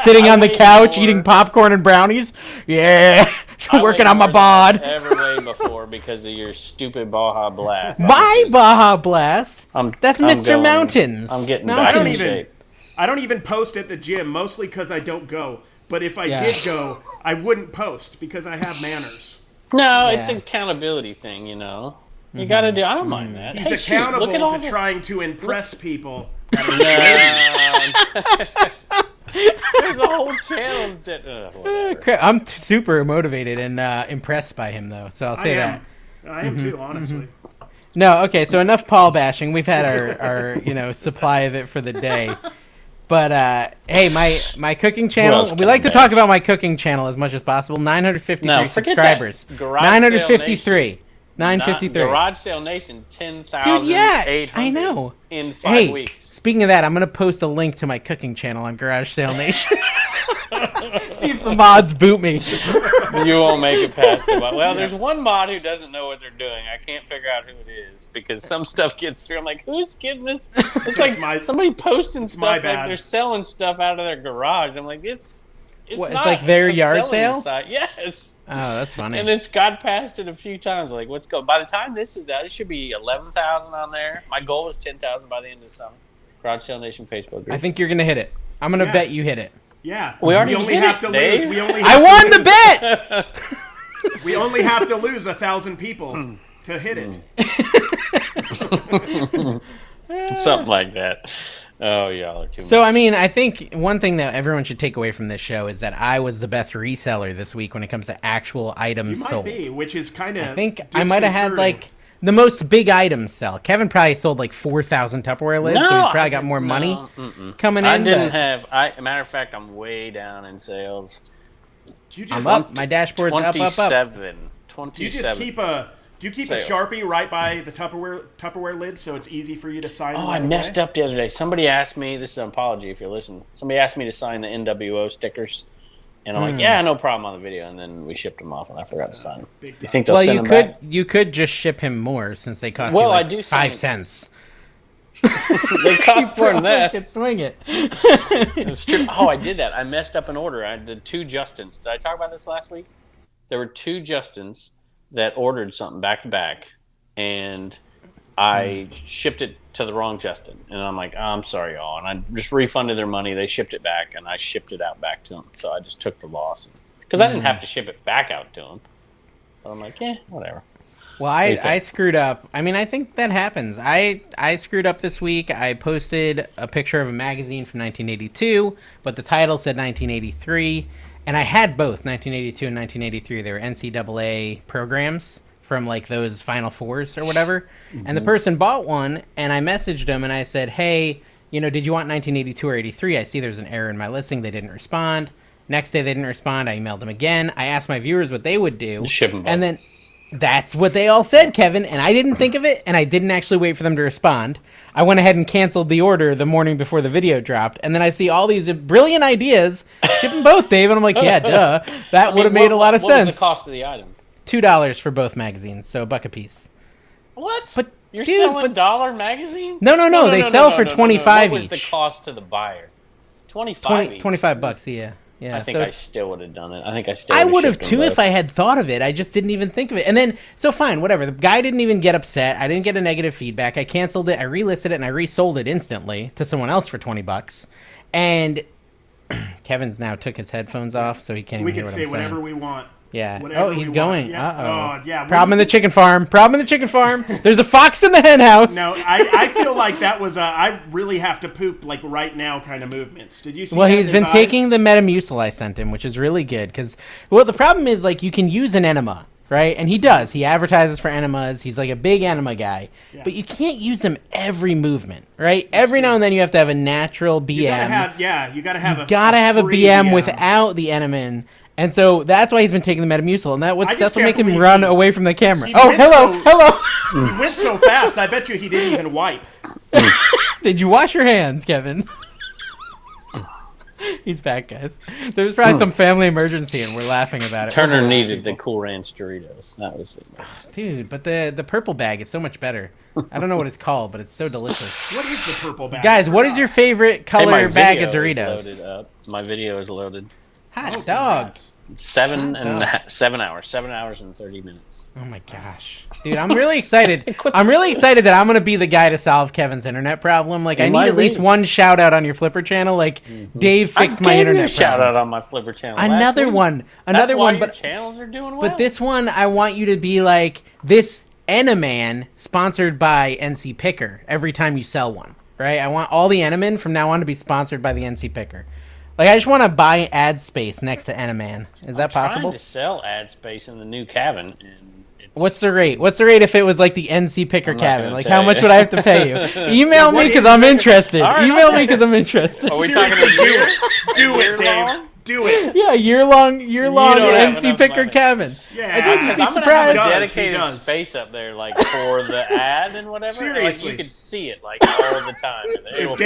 sitting on the couch eating popcorn and brownies. Yeah, working on my bod. Ever way before because of your stupid Baja Blast. My Baja Blast. That's Mr. Mountains. I'm getting back in shape. I don't even post at the gym, mostly because I don't go. But if I did go, I wouldn't post because I have manners. No, it's an accountability thing, You got to do. I don't mind that. He's accountable to trying to impress people. There's a whole channel. I'm super motivated and impressed by him, though. So I'll say that. I am too, honestly. No, okay. So enough Paul bashing. We've had our supply of it for the day. But hey, my cooking channel. We like to talk about my cooking channel as much as possible. 953 subscribers. 953. 953. Garage Sale Nation, 10,800. Dude, yeah, I know. In 5 weeks. Speaking of that, I'm gonna post a link to my cooking channel on Garage Sale Nation. See if the mods boot me. You won't make it past the mod. Well, there's one mod who doesn't know what they're doing. I can't figure out who it is because some stuff gets through. I'm like, who's getting this? It's like somebody posting stuff like they're selling stuff out of their garage. I'm like, it's what, not it's like their yard sale? Site. Yes. Oh, that's funny. And it's got past it a few times. Like, let's go. By the time this is out, it should be 11,000 on there. My goal is 10,000 by the end of the summer. Garage Sale Nation Facebook group. I think you're gonna hit it. I'm gonna bet you hit it. Yeah, we only have to lose. I won the bet. We only have to lose 1,000 people to hit it. Something like that. Oh, y'all are too So, much. I mean, I think one thing that everyone should take away from this show is that I was the best reseller this week when it comes to actual items sold. You might be, which is kind of. I think I might have had like the most big items sell. Kevin probably sold like 4,000 Tupperware lids, so he's probably got more money coming in. I didn't have. Matter of fact, I'm way down in sales. I'm up. My dashboard's up. 27. Do you just keep a Sharpie right by the Tupperware lid so it's easy for you to sign? Oh, I messed up the other day. Somebody asked me. This is an apology if you're listening. Somebody asked me to sign the NWO stickers. And I'm like, yeah, no problem on the video, and then we shipped them off, and I forgot to sign them. You think they'll send them back? You could just ship him more since they cost you like 5 cents. They cost more than that. Could swing it. It's true. Oh, I did that. I messed up an order. I did 2 Justins. Did I talk about this last week? There were 2 Justins that ordered something back to back, and I shipped it to the wrong Justin, and I'm like, I'm sorry, y'all, and I just refunded their money. They shipped it back, and I shipped it out back to them. So I just took the loss because I didn't have to ship it back out to them. But I'm like, whatever. Well, I screwed up. I mean, I think that happens. I screwed up this week. I posted a picture of a magazine from 1982, but the title said 1983, and I had both 1982 and 1983. They were NCAA programs from like those Final Fours or whatever. Mm-hmm. And the person bought one, and I messaged them and I said, hey, did you want 1982 or 83? I see there's an error in my listing. They didn't respond. Next day they didn't respond. I emailed them again. I asked my viewers what they would do. Ship them both. And then that's what they all said, Kevin, and I didn't think of it, and I didn't actually wait for them to respond. I went ahead and canceled the order the morning before the video dropped, and then I see all these brilliant ideas. Ship them both, Dave, and I'm like, yeah, duh. That would have made a lot of sense. What was the cost of the item? $2 for both magazines, so $1 a piece. What? But you're selling dollar magazines? No. They sell for $25 each. What was the cost to the buyer? $25, yeah. Yeah, I think I still would have done it. I would have too if I had thought of it. I just didn't even think of it. And then, so fine, whatever. The guy didn't even get upset. I didn't get a negative feedback. I canceled it. I relisted it, and I resold it instantly to someone else for $20. And Kevin's now took his headphones off, so he can't even hear what I'm saying. We can say whatever we want. Yeah. Oh, he's going. Yeah. Uh-oh. Oh, yeah. Problem in the chicken farm. There's a fox in the hen house. No, I feel like that was I really have to poop like right now kind of movements. Did you see? Well, he's been taking the Metamucil I sent him, which is really good because, the problem is like you can use an enema, right? And he does. He advertises for enemas. He's like a big enema guy, but you can't use them every movement, right? Every now and then you have to have a natural BM. You gotta have a BM without the enema. And so that's why he's been taking the Metamucil, and that's what make him believe run away from the camera. he Oh, went hello. He went so fast, I bet you he didn't even wipe. Did you wash your hands, Kevin? He's back, guys. There was probably some family emergency, and we're laughing about it. Turner needed the Cool Ranch Doritos. That was it. Dude, but the purple bag is so much better. I don't know what it's called, but it's so delicious. What is the purple bag? Guys, what is your favorite color bag of video Doritos? is loaded up. My video is loaded. Hot dog. 7 hours. 7 hours and 30 minutes. Oh my gosh, dude! I'm really excited. I'm really excited that I'm gonna be the guy to solve Kevin's internet problem. Like, I need at least one shout out on your Flipper channel. Like, Dave fixed my internet problem. Shout out on my Flipper channel. Another one. But your channels are doing well. But this one, I want you to be like this Enaman sponsored by NC Picker every time you sell one. Right? I want all the Enaman from now on to be sponsored by the NC Picker. Like, I just want to buy ad space next to Enaman. Is that possible? I'm trying to sell ad space in the new cabin, and what's the rate? What's the rate if it was like the NC Picker cabin? Like, how much would I have to pay you? Email me because I'm interested. Right, Email me because I'm interested. Are we talking about Do it, Dave. Do it. Yeah, year-long NC Picker cabin. Yeah, I think you'd be I'm surprised. gonna have a dedicated space up there, like for the ad and whatever. Seriously, like, you could see it like all the time. If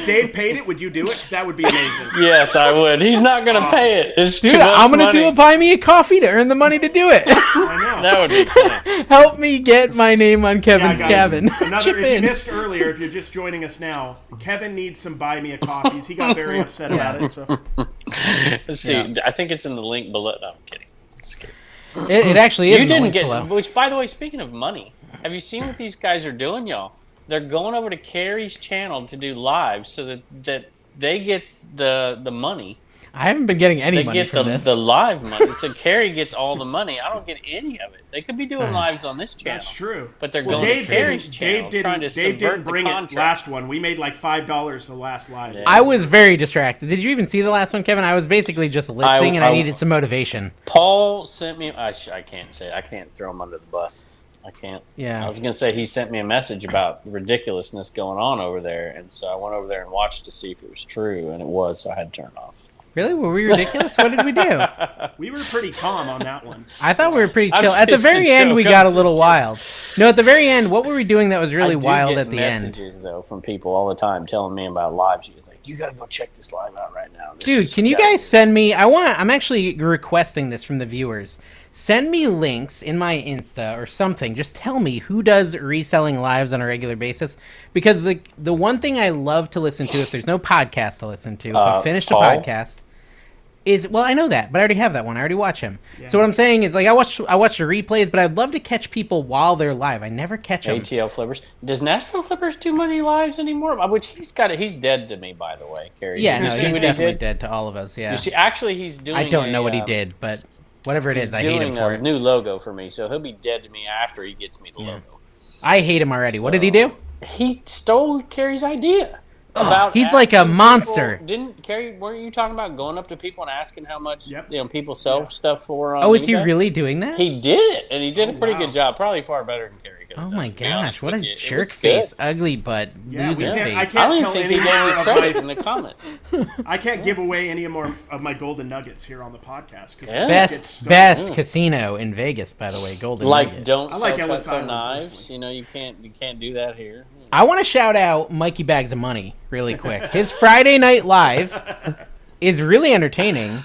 Dave paid it, would you do it? Because that would be amazing. Yes, I would. He's not gonna pay it. It's Dude, too much I'm gonna money. do a buy me a coffee to earn the money to do it. I know. That would be funny. Help me get my name on Kevin's cabin. If you missed earlier, if you're just joining us now, Kevin needs some buy me a coffees. He got very upset about it. So. Let's see. Yeah. I think it's in the link below. No, I'm kidding. Just kidding. It actually is. You in the didn't link get. below. Which, by the way, speaking of money, have you seen what these guys are doing, y'all? They're going over to Cary's channel to do lives so that they get the money. I haven't been getting any money from this. The live money. So Cary gets all the money. I don't get any of it. They could be doing lives on this channel. That's true. But they're going to Cary's channel trying to Dave didn't bring the it contract. last one. We made like $5 the last live. Yeah. I was very distracted. Did you even see the last one, Kevin? I was basically just listening, and I needed some motivation. Paul sent me. I can't say. I can't throw him under the bus. I can't. Yeah. I was going to say he sent me a message about the ridiculousness going on over there, and so I went over there and watched to see if it was true, and it was, so I had to turn it off. Really? Were we ridiculous? What did we do? We were pretty calm on that one. I thought we were pretty chill. At the very end, we got a little wild. No, at the very end, what were we doing that was really wild at the end? Messages, though, from people all the time telling me about lives. You're like, you got to go check this live out right now. Dude, can you guys send me... I'm actually requesting this from the viewers. Send me links in my Insta or something. Just tell me who does reselling lives on a regular basis. Because the one thing I love to listen to, if there's no podcast to listen to, if I finished a podcast, is... Well, I know that, but I already have that one. I already watch him. Yeah. So what I'm saying is, like, I watch the replays, but I'd love to catch people while they're live. I never catch them. ATL Flippers. Does Nashville Flippers do many lives anymore? Which he's dead to me, by the way, Cary. Yeah, no, he's definitely dead to all of us, yeah. You see, actually, he's doing I don't know what he did, but... Whatever it is, I hate him for it. New logo for me, so he'll be dead to me after he gets me the logo. I hate him already. So, what did he do? He stole Cary's idea. He's like a monster. Didn't Cary? Weren't you talking about going up to people and asking how much people sell stuff for? On is he really doing that? He did it, and he did a pretty good job. Probably far better than Cary. Oh my gosh! What a jerk face, ugly butt, loser face. I don't even think he gave me credit in the comments. I can't give away any more of my golden nuggets here on the podcast. Best casino in Vegas, by the way, Golden Nugget. Don't sell Petco knives. Personally. You can't do that here. I want to shout out Mikey Bags of Money really quick. His Friday Night Live is really entertaining,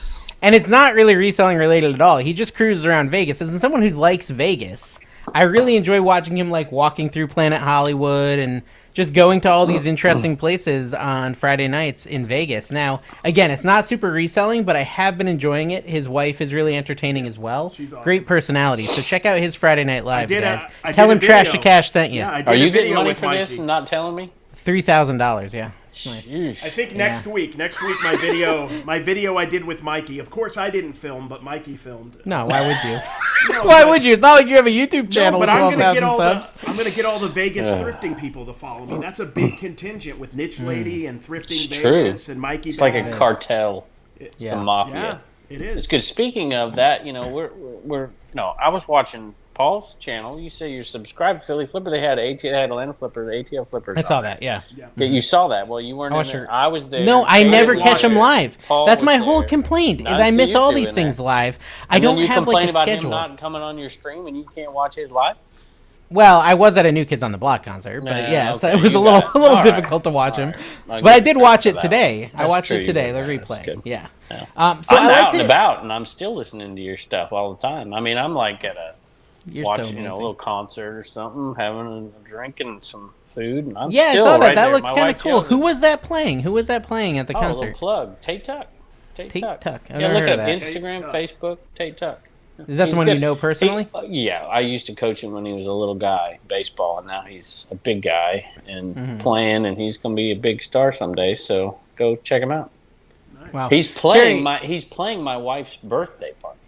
and it's not really reselling related at all. He just cruises around Vegas. As someone who likes Vegas, I really enjoy watching him like walking through Planet Hollywood and just going to all these interesting places on Friday nights in Vegas. Now, again, it's not super reselling, but I have been enjoying it. His wife is really entertaining as well. She's awesome. Great personality. So check out his Friday Night Live, guys. Tell him Trash to Cash sent you. Yeah, are you getting money for this and not telling me? $3,000, yeah. Nice. I think next week my video I did with Mikey. Of course, I didn't film, but Mikey filmed. No, why would you? Why would you? It's not like you have a YouTube channel with 12,000 subs. I'm going to get all the Vegas thrifting people to follow me. That's a big contingent with Niche Lady and Thrifting Vegas and Mikey. It's like a cartel. It's the mafia. Yeah, it is. It's good. Speaking of that, we're I was watching Paul's channel. You say you're subscribed to Philly Flipper. They had Atlanta Flipper, the ATL Flippers. I saw that. Yeah. You saw that. Well, you weren't in there. I was there. No, I never catch them live. Paul That's my whole there. complaint. Is I miss all these things live. I don't have like a schedule. You complain about him not coming on your stream and you can't watch his live. Well, I was at a New Kids on the Block concert, but so it was a little difficult to watch him. But I did watch it today. I watched it today, the replay. Yeah. So I'm out and about, and I'm still listening to your stuff all the time. I mean, I'm like at a watching a little concert or something, having a drink and some food, and I'm still I saw that. Right that there. looked kind of cool. Who was that playing? Who was that playing at the concert? A little plug. Tate Tuck. Tate Tuck. Yeah, look up Instagram, Facebook, Tate Tuck. Is that someone you know personally? Yeah, I used to coach him when he was a little guy, baseball, and now he's a big guy and playing, and he's going to be a big star someday. So go check him out. Nice. Wow. He's playing my wife's birthday party.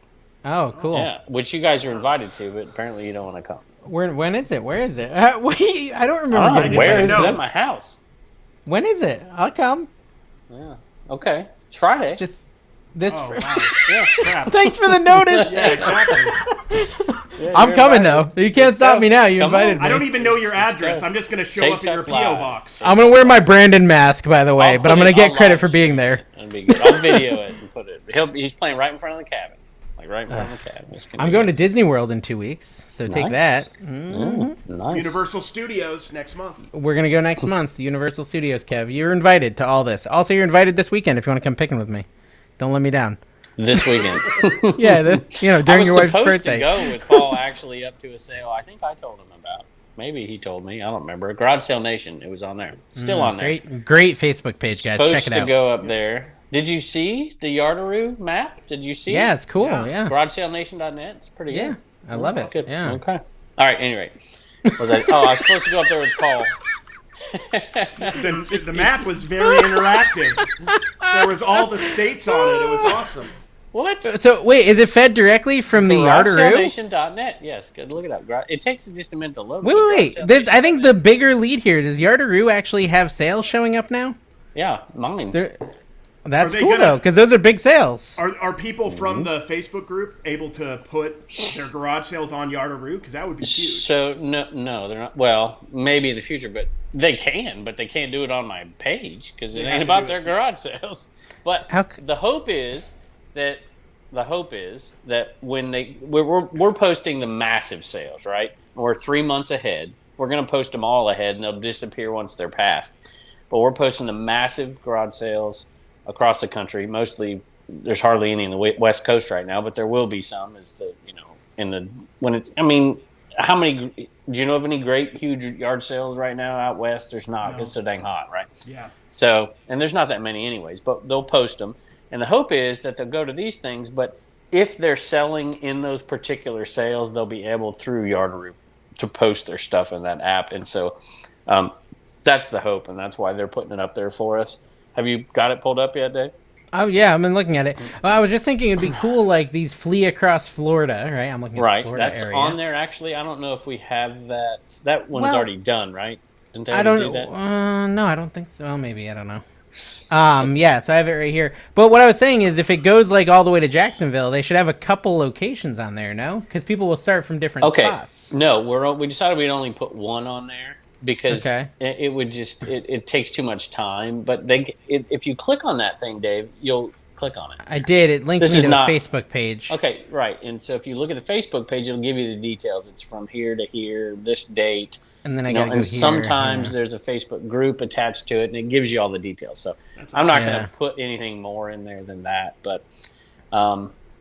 Oh, cool. Yeah, which you guys are invited to, but apparently you don't want to come. When is it? Where is it? Wait, I don't remember. Where is it? At my house. When is it? I'll come. Yeah. Okay. It's Friday. Just this. Oh, wow. Yeah, crap. Thanks for the notice. Yeah, exactly. I'm coming though. You can't stop me now. You invited me. I don't even know your address. I'm just going to show up in your P.O. box. I'm going to wear my Brandon mask, by the way, but I'm going to get credit for being there. That'd be good. I'll video it and put it. He's playing right in front of the cabin. Like right in front of the cabin. I'm going to Disney World in 2 weeks, so take that. Nice. Universal Studios next month. We're going to go next month. Universal Studios, Kev. You're invited to all this. Also, you're invited this weekend if you want to come picking with me. Don't let me down. This weekend. Yeah, during your wife's birthday. I was supposed to go with Paul actually up to a sale. I think I told him about. Maybe he told me. I don't remember. Garage Sale Nation. It was on there. Still on there. Great Facebook page, guys. Check it out. Supposed to go up there. Did you see the Yardaroo map? Did you see it? Yeah, it's cool. Yeah. GarageSaleNation.net. It's pretty good. Yeah, I love it. Good. Yeah. Okay. All right. Anyway, I was supposed to go up there with Paul. The map was very interactive. There was all the states on it. It was awesome. What? So wait, is it fed directly from the Yardaroo? GarageSaleNation.net. Yes, good. Look it up. It takes just a minute to load. Wait. I think the bigger lead here. Does Yardaroo actually have sales showing up now? Yeah, mine. That's cool though, because those are big sales. Are people from the Facebook group able to put their garage sales on Yardaroo? Because that would be huge. So no, they're not. Well, maybe in the future, but they can. But they can't do it on my page because it ain't about their garage sales. But the hope is that when we're posting the massive sales, right? We're 3 months ahead. We're going to post them all ahead, and they'll disappear once they're passed. But we're posting the massive garage sales across the country. Mostly, there's hardly any in the West Coast right now, but there will be some. How many? Do you know of any great huge yard sales right now out west? There's not. No. It's so dang hot, right? Yeah. So, and there's not that many anyways, but they'll post them, and the hope is that they'll go to these things. But if they're selling in those particular sales, they'll be able through Yardaroo to post their stuff in that app, and so that's the hope, and that's why they're putting it up there for us. Have you got it pulled up yet, Dave? Oh, yeah, I've been looking at it. Well, I was just thinking it'd be cool, like, these flee across Florida, right? I'm looking at the Florida that's area. On there, actually. I don't know if we have that. That one's already done, right? Didn't I don't know. No, I don't think so. Well, maybe. I don't know. Yeah, so I have it right here. But what I was saying is if it goes, like, all the way to Jacksonville, they should have a couple locations on there, no? Because people will start from different spots. No, we decided we'd only put one on there. Because it would just it takes too much time. But if you click on that thing, Dave, you'll click on it. I did. It linked me to the Facebook page. Okay, right. And so if you look at the Facebook page, it'll give you the details. It's from here to here, this date. And then I got to go here. And sometimes there's a Facebook group attached to it, and it gives you all the details. So I'm not going to put anything more in there than that. But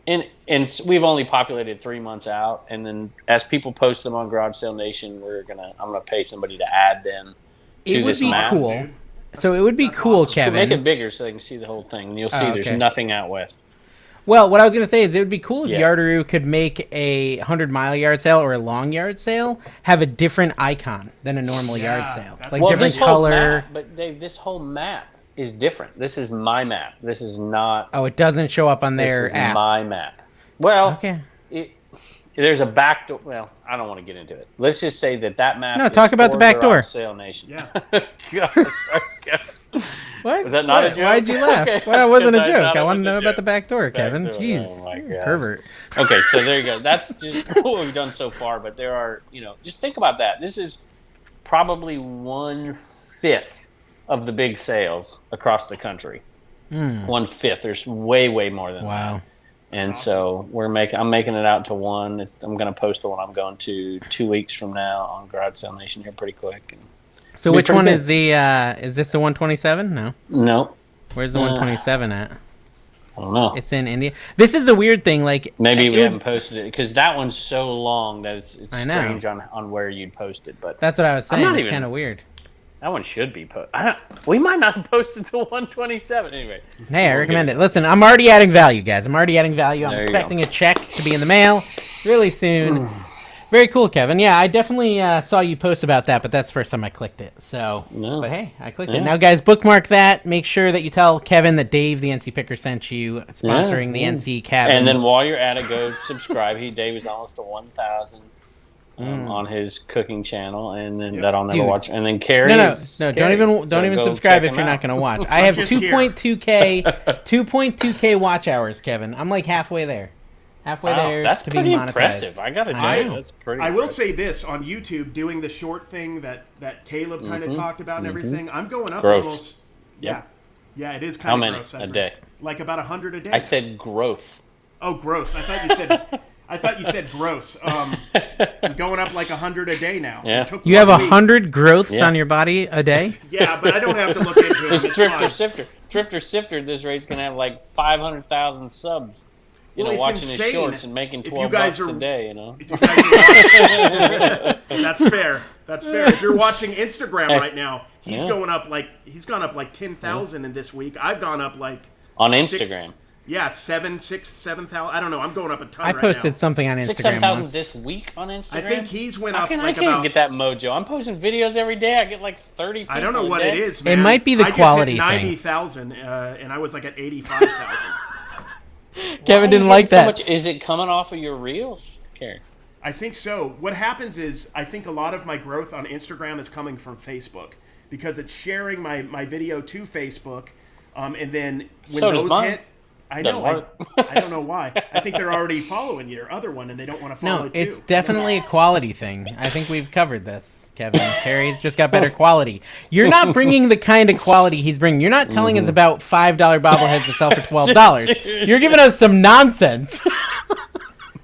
and we've only populated 3 months out, and then as people post them on Garage Sale Nation, I'm gonna pay somebody to add them to this map. It would be cool. So it would be cool, Kevin. Make it bigger so they can see the whole thing, and you'll see there's nothing out west. Well, what I was gonna say is it would be cool if Yardaroo could make a 100-mile yard sale or a long yard sale have a different icon than a normal yard sale, like different color. But Dave, this whole map is different. This is my map. This is not. Oh, it doesn't show up on their app. This is my map. Well, There's a back door. Well, I don't want to get into it. Let's just say that map. No, talk about the back door. Sale Nation. Yeah. Gosh, I guess. What? Was that not a joke? Why'd you laugh? Okay. Well, it wasn't a joke. I want to know about the back door, Back Kevin. door. Jeez, Oh my God. pervert. Okay, so there you go. That's just what we've done so far. But there are, just think about that. This is probably 1/5 of the big sales across the country. 1/5. There's way, way more than that. Wow. And so I'm making it out to one. I'm going to post the one I'm going to 2 weeks from now on Garage Sale Nation here pretty quick. So which one is the? Is this the 127? No. No. Where's the 127 at? I don't know. It's in India. This is a weird thing. Like maybe we haven't posted it because that one's so long that it's strange on where you'd post it. But that's what I was saying. It's kind of weird. That one should be posted. We might not have posted the 127 anyway. Hey, I recommend it. Listen, I'm already adding value, guys. I'm already adding value. I'm expecting a check to be in the mail really soon. Very cool, Kevin. Yeah, I definitely saw you post about that, but that's the first time I clicked it. So, But hey, I clicked it. Now, guys, bookmark that. Make sure that you tell Kevin that Dave, the NC Picker, sent you sponsoring the NC Cabin. And then while you're at it, go subscribe. Dave is almost to 1,000. On his cooking channel, and then that I'll never watch. And then Cary. No, don't even subscribe if you're not going to watch. I have 2.2k watch hours, Kevin. I'm like halfway there. That's to pretty be monetized. impressive. I got to tell you, that's pretty. I will say this on YouTube, doing the short thing that Caleb kind of talked about and everything. I'm going up almost. Yeah, it is kind of gross. How many a day? Like about 100 a day. I said growth. Oh, gross! I thought you said gross. I'm going up like 100 a day now. Yeah. You have 100 growths on your body a day? Yeah, but I don't have to look into it. This Thrifter Sifter at this rate's going to have like 500,000 subs. Watching his shorts and making $12 a day, If you guys are That's fair. If you're watching Instagram right now, he's gone up like 10,000 in this week. I've gone up like on Instagram. 7,000. I don't know. I'm going up a ton. I posted something on Instagram. 7,000 this week on Instagram. I think he's went up. I can't get that mojo. I'm posting videos every day. I get like 30. People I don't know what it is, man. It might be the quality thing. I just hit 90,000, and I was like at 85,000. Kevin didn't like that. So much, is it coming off of your reels, Cary? I think so. What happens is I think a lot of my growth on Instagram is coming from Facebook because it's sharing my video to Facebook, and then when those hit. I know. I don't know why. I think they're already following your other one, and they don't want to follow too. No, it's definitely a quality thing. I think we've covered this, Kevin. Cary's just got better quality. You're not bringing the kind of quality he's bringing. You're not telling us about $5 bobbleheads that sell for $12. You're giving us some nonsense.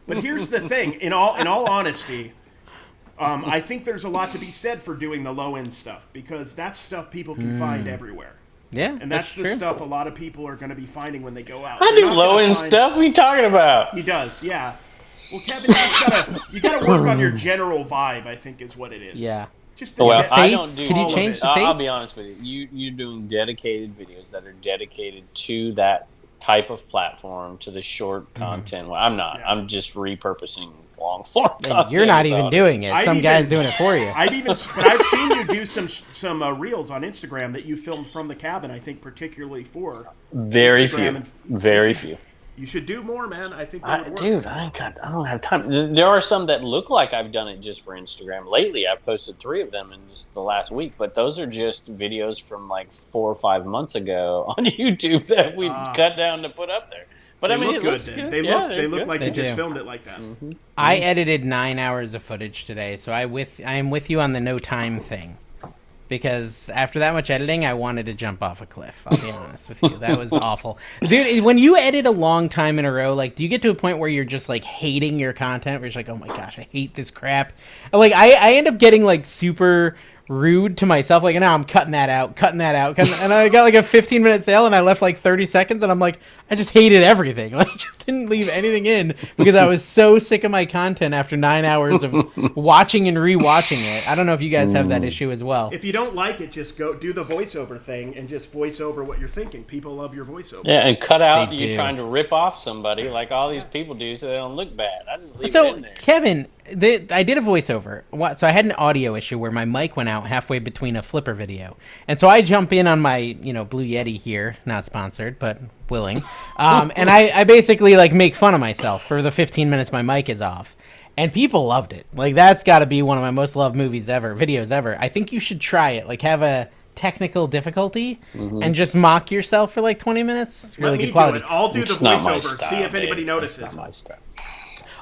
But here's the thing. In all honesty, I think there's a lot to be said for doing the low-end stuff because that's stuff people can find everywhere. Yeah, and that's the stuff a lot of people are going to be finding when they go out. I do low-end stuff. What are you talking about? He does, yeah. Well, Kevin, you got to work on your general vibe, I think is what it is. Yeah. Just I don't do. Can you change the face? I'll be honest with you. You're doing dedicated videos that are dedicated to that type of platform, to the short content. Well, I'm not. Yeah. I'm just repurposing long form content. You're not even doing it. Some guy's doing it for you. I've seen you do some reels on Instagram that you filmed from the cabin. I think particularly for very Instagram few. Very few. You should do more, man. I think that would work. Dude, I don't have time. There are some that look like I've done it just for Instagram. Lately, I've posted 3 of them in just the last week, but those are just videos from like 4 or 5 months ago on YouTube that we cut down to put up there. But they I mean, look good. They look like you just filmed it like that. Mm-hmm. I edited 9 hours of footage today, so I am with you on the no time thing. Because after that much editing, I wanted to jump off a cliff. I'll be honest with you. That was awful. Dude, when you edit a long time in a row, like, do you get to a point where you're just, like, hating your content? Where you're just like, oh my gosh, I hate this crap. Like, I end up getting, like, super rude to myself. Like, now I'm cutting that out. And I got, like, a 15-minute sale, and I left, like, 30 seconds, and I'm like, I just hated everything. Like, I just didn't leave anything in because I was so sick of my content after 9 hours of watching and rewatching it. I don't know if you guys have that issue as well. If you don't like it, just go do the voiceover thing and just voice over what you're thinking. People love your voiceover. Yeah, and cut out you trying to rip off somebody like all these people do so they don't look bad. I just leave it in there. Kevin, I did a voiceover. So I had an audio issue where my mic went out halfway between a Flipper video. And so I jump in on my, Blue Yeti here, not sponsored, but willing. And I basically, like, make fun of myself for the 15 minutes my mic is off. and people loved it. Like, that's got to be one of my most loved videos ever. I think you should try it. Like, have a technical difficulty and just mock yourself for like 20 minutes. It's really good quality. I'll do the voiceover. See if anybody notices. It's not my stuff.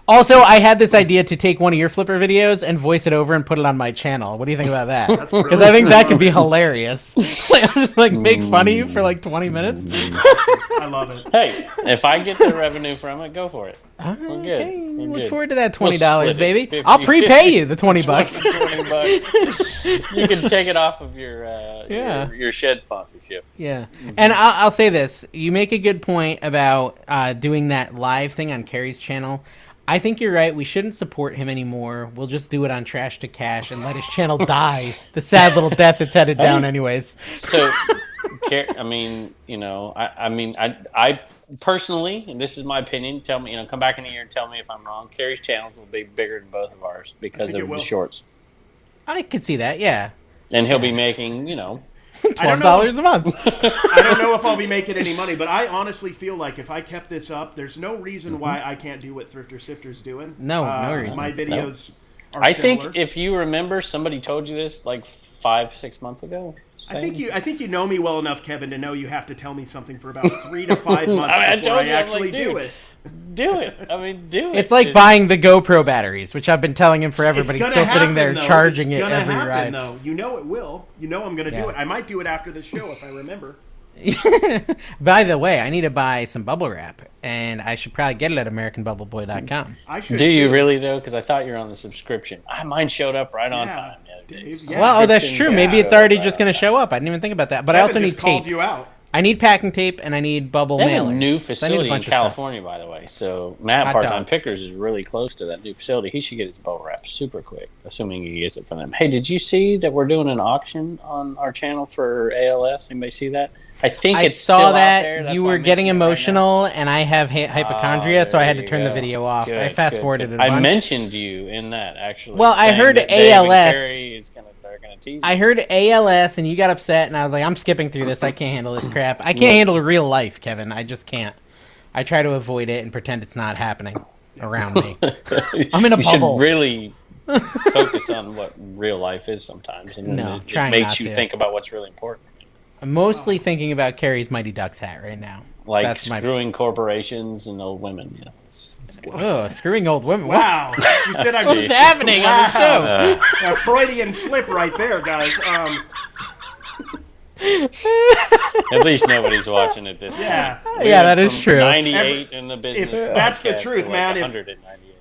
Also, I had this idea to take one of your Flipper videos and voice it over and put it on my channel. What do you think about that? Because I think that could be hilarious. Like, I'll just make fun of you for like 20 minutes. I love it. Hey, if I get the revenue from it, go for it. We're good. Okay, We're look good. forward to that $20, baby. 50, I'll prepay you the $20. $20. You can take it off of your shed sponsorship. Yeah, and I'll say this: you make a good point about doing that live thing on Cary's channel. I think you're right. We shouldn't support him anymore. We'll just do it on Trash to Cash and let his channel die the sad little death it's headed down, anyways. So, I mean, I personally, and this is my opinion. Tell me, come back in a year and tell me if I'm wrong. Cary's channels will be bigger than both of ours because of the shorts. I could see that, yeah. And he'll be making, $12 a month. I don't know if I'll be making any money, but I honestly feel like if I kept this up, there's no reason why I can't do what Thrifter Sifter's doing. No reason. My videos are I similar. think if you remember, somebody told you this like 5-6 months ago. I think you know me well enough, Kevin, to know you have to tell me something for about 3 to 5 months before I actually do it. Do it. I mean, do it. It's like buying the GoPro batteries, which I've been telling him forever, but he's still sitting there charging it every ride. Though. You know it will. You know I'm going to do it. I might do it after the show if I remember. By the way, I need to buy some bubble wrap, and I should probably get it at AmericanBubbleBoy.com. I should. Do you really though? Because I thought you were on the subscription. Mine showed up right on time. Well, that's true. Maybe it's already just going to show up. I didn't even think about that. But Kevin I also need just called tape. You out. I need packing tape and I need bubble mailers. They have a new facility in California, stuff. by the way. So Matt Part-Time Pickers is really close to that new facility. He should get his bubble wrap super quick, assuming he gets it from them. Hey, did you see that we're doing an auction on our channel for ALS? Anybody see that? I think it's still out there. That's you were getting emotional, and I have hypochondria, so I had to turn the video off. Good, I fast forwarded it a bunch. I mentioned you in that, actually. Well, I heard ALS. Tease I heard ALS, and you got upset, and I was like, I'm skipping through this. I can't handle this crap. I can't handle real life, Kevin. I just can't. I try to avoid it and pretend it's not happening around me. I'm in a bubble. You should really focus on what real life is sometimes. And it makes you think about what's really important. I'm mostly thinking about Cary's Mighty Ducks hat right now. Like that's screwing corporations and old women. Yeah. Oh, screwing old women. Wow. You said I What's happening on the show? A Freudian slip right there, guys. At least nobody's watching at this point. Yeah, that is true. 98 in the business. If that's the truth, like man.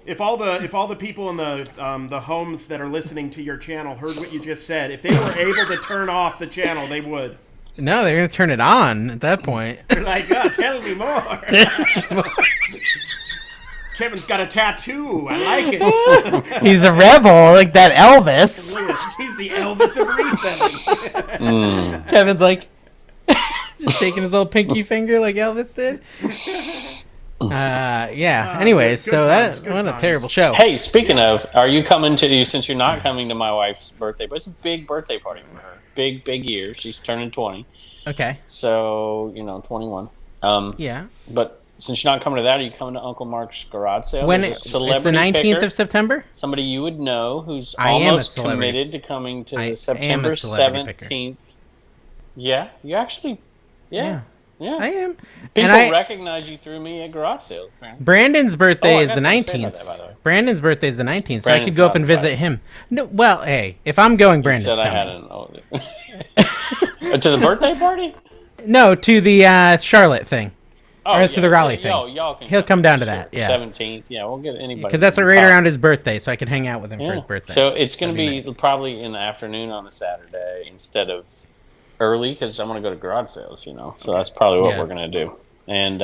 If all the people in the homes that are listening to your channel heard what you just said, if they were able to turn off the channel, they would. No, they're going to turn it on at that point. They're like, oh, tell me more. Kevin's got a tattoo. I like it. He's a rebel, like that Elvis. He's the Elvis of reselling. Kevin's like, just shaking his little pinky finger like Elvis did. Anyways, good times, what a terrible show. Hey, speaking of, are you coming to, since you're not coming to my wife's birthday, but it's a big birthday party for her. Big year. She's turning 20. Okay. So, 21. Yeah. But since you're not coming to that, are you coming to Uncle Mark's garage sale? When it's the 19th of September? Somebody you would know who's almost committed to coming to September 17th. Yeah, you actually, yeah. I am. People recognize you through me at garage sales. Brandon's birthday is the 19th. Brandon's birthday is the 19th, so I could go up and visit him. No, well, hey, if I'm going, Brandon's coming. To the birthday party? No, to the Charlotte thing. Oh, to the Raleigh thing. Y'all can He'll come down to that. Yeah. 17th. Yeah, we'll get anybody. Because that's right around his birthday, so I could hang out with him for his birthday. So it's going to be probably in the afternoon on a Saturday instead of early, because I'm going to go to garage sales, So that's probably what we're going to do. And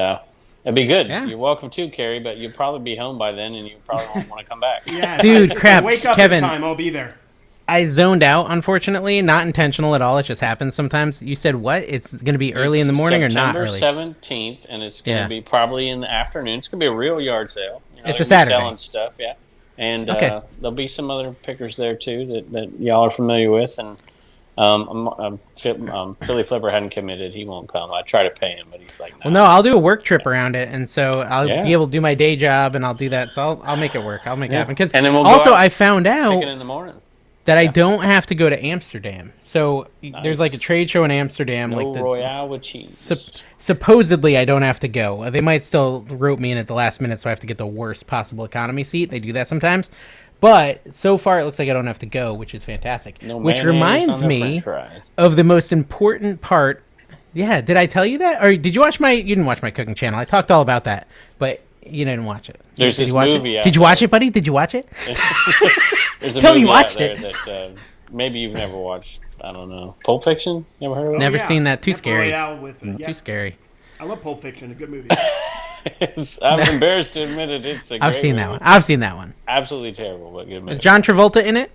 it'd be good. Yeah. You're welcome too, Cary, but you'll probably be home by then, and you probably won't want to come back. Yeah, dude, crap. Wake up Kevin, in time. I'll be there. I zoned out, unfortunately. Not intentional at all. It just happens sometimes. You said what? It's going to be early in the morning or not early? September 17th, and it's going to be probably in the afternoon. It's going to be a real yard sale. It's a Saturday. Selling stuff, yeah. And there'll be some other pickers there, too, that y'all are familiar with. And Philly Flipper hadn't committed. He won't come. I try to pay him, but he's like, no. Well, no, I'll do a work trip around it, and so I'll be able to do my day job, and I'll do that. So I'll make it work. I'll make it happen. Because also I found out in the morning. that I don't have to go to Amsterdam. So there's like a trade show in Amsterdam. No like the Royale with cheese. Supposedly I don't have to go. They might still rope me in at the last minute, so I have to get the worst possible economy seat. They do that sometimes. But so far, it looks like I don't have to go, which is fantastic. Which reminds me of the most important part. Yeah, did I tell you that? Or did you watch my... You didn't watch my cooking channel. I talked all about that, but you didn't watch it. There's this movie Did you watch it, buddy? Did you watch it? There's a Tell me movie you watched it. That, maybe you've never watched. I don't know. Pulp Fiction? Never heard of it? Never seen that. Too scary. Too scary. I love Pulp Fiction. A good movie. I'm embarrassed to admit it. It's a I've seen that one. I've seen that one. Absolutely terrible, but good movie. Is John Travolta in it?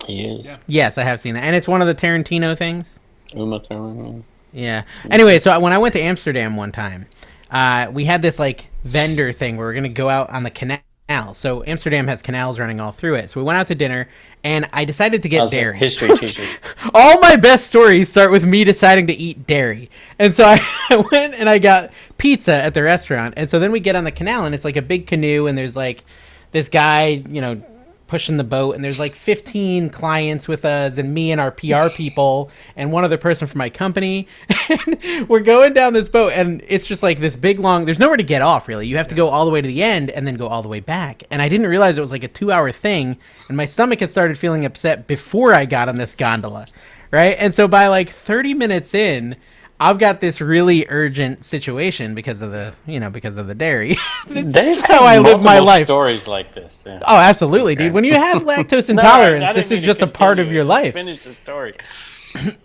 He is. Yeah. Yes, I have seen that. And it's one of the Tarantino things. Uma Thurman. Yeah. Anyway, so when I went to Amsterdam one time, we had this like vendor thing where we're going to go out on the canal. So Amsterdam has canals running all through it. So we went out to dinner, and I decided to get dairy. History teacher. All my best stories start with me deciding to eat dairy. And so I went and I got pizza at the restaurant. And so then we get on the canal, and it's like a big canoe, and there's like this guy, pushing the boat, and there's like 15 clients with us, and me and our PR people and one other person from my company. And we're going down this boat, and it's just like this big long, there's nowhere to get off really. You have to go all the way to the end and then go all the way back. And I didn't realize it was like a 2-hour thing, and my stomach had started feeling upset before I got on this gondola, right? And so by like 30 minutes in, I've got this really urgent situation because of the dairy. That's how I live my life. Stories like this. Yeah. Oh, absolutely, dude. When you have lactose intolerance, this is just a part of your life. Finish the story.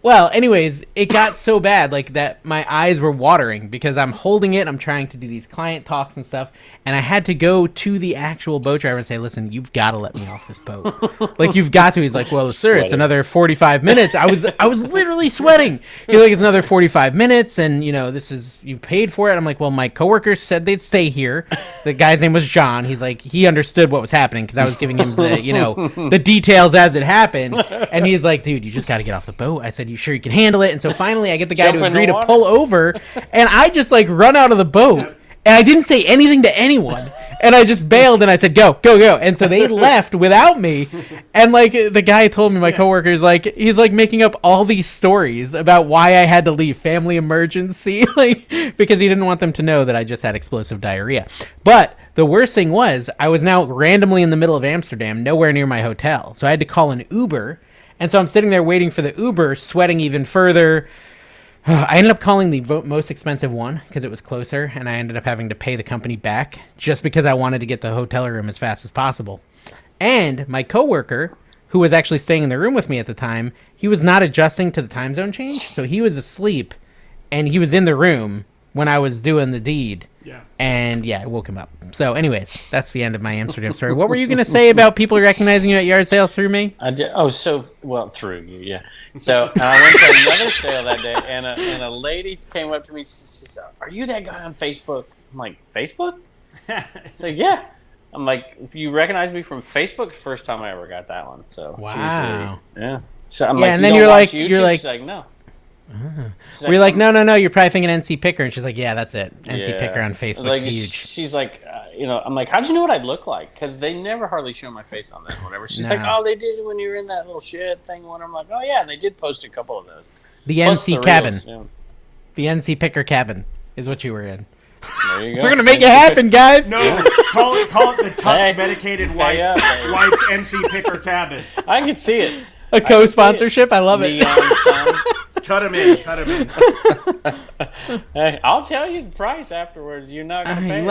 Well, anyways, it got so bad like that my eyes were watering because I'm holding it. I'm trying to do these client talks and stuff, and I had to go to the actual boat driver and say, "Listen, you've got to let me off this boat. Like, you've got to." He's like, "Well, sir, it's another 45 minutes." I was literally sweating. He's like, "It's another 45 minutes, and this is, you paid for it." I'm like, "Well, my coworkers said they'd stay here." The guy's name was John. He's like, he understood what was happening because I was giving him the the details as it happened, and he's like, "Dude, you just got to get off the boat." I said, "You sure you can handle it?" And so finally I get the guy to agree to pull over, and I just like run out of the boat, and I didn't say anything to anyone, and I just bailed, and I said, go. And so they left without me, and like the guy told me, my coworker's like, he's like making up all these stories about why I had to leave, family emergency, like, because he didn't want them to know that I just had explosive diarrhea. But the worst thing was I was now randomly in the middle of Amsterdam, nowhere near my hotel, so I had to call an Uber. And so I'm sitting there waiting for the Uber, sweating even further. I ended up calling the most expensive one because it was closer, and I ended up having to pay the company back just because I wanted to get the hotel room as fast as possible. And my coworker, who was actually staying in the room with me at the time, he was not adjusting to the time zone change, so he was asleep, and he was in the room when I was doing the deed. Yeah. And I woke him up. So anyways, that's the end of my Amsterdam story. What were you going to say about people recognizing you at yard sales through me? Through you, yeah. So I went to another sale that day, and a lady came up to me. She said, "Are you that guy on Facebook?" I'm like, "Facebook?" She's like, "Yeah." I'm like, "If you recognize me from Facebook," first time I ever got that one. So wow. Yeah. So I'm and then you're like, She's like, "No." We're like, no, you're probably thinking NC Picker, and she's like, yeah, that's it. NC Picker on Facebook's huge. She's like, I'm like, how'd you know what I'd look like? Because they never hardly show my face on that or whatever. She's like, oh, they did when you were in that little shit thing. When I'm like, oh yeah, they did post a couple of those. The NC cabin, the NC Picker cabin is what you were in. There you go. We're gonna make it happen, guys. No, call it the Tux medicated wipes NC Picker cabin. I can see it. A co-sponsorship. I love it. Neon sign. Cut him in. Hey, I'll tell you the price afterwards. You're not going to pay. You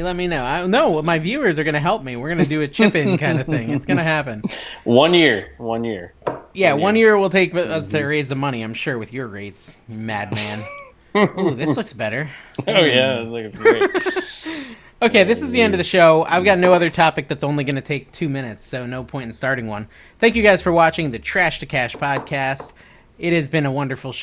let me know. No, my viewers are going to help me. We're going to do a chip-in kind of thing. It's going to happen. 1 year. Yeah, 1 year will take us to raise the money, I'm sure, with your rates, madman. Ooh, this looks better. Oh, yeah. It looks great. Okay, this is the end of the show. I've got no other topic that's only going to take 2 minutes, so no point in starting one. Thank you guys for watching the Trash to Cash podcast. It has been a wonderful show.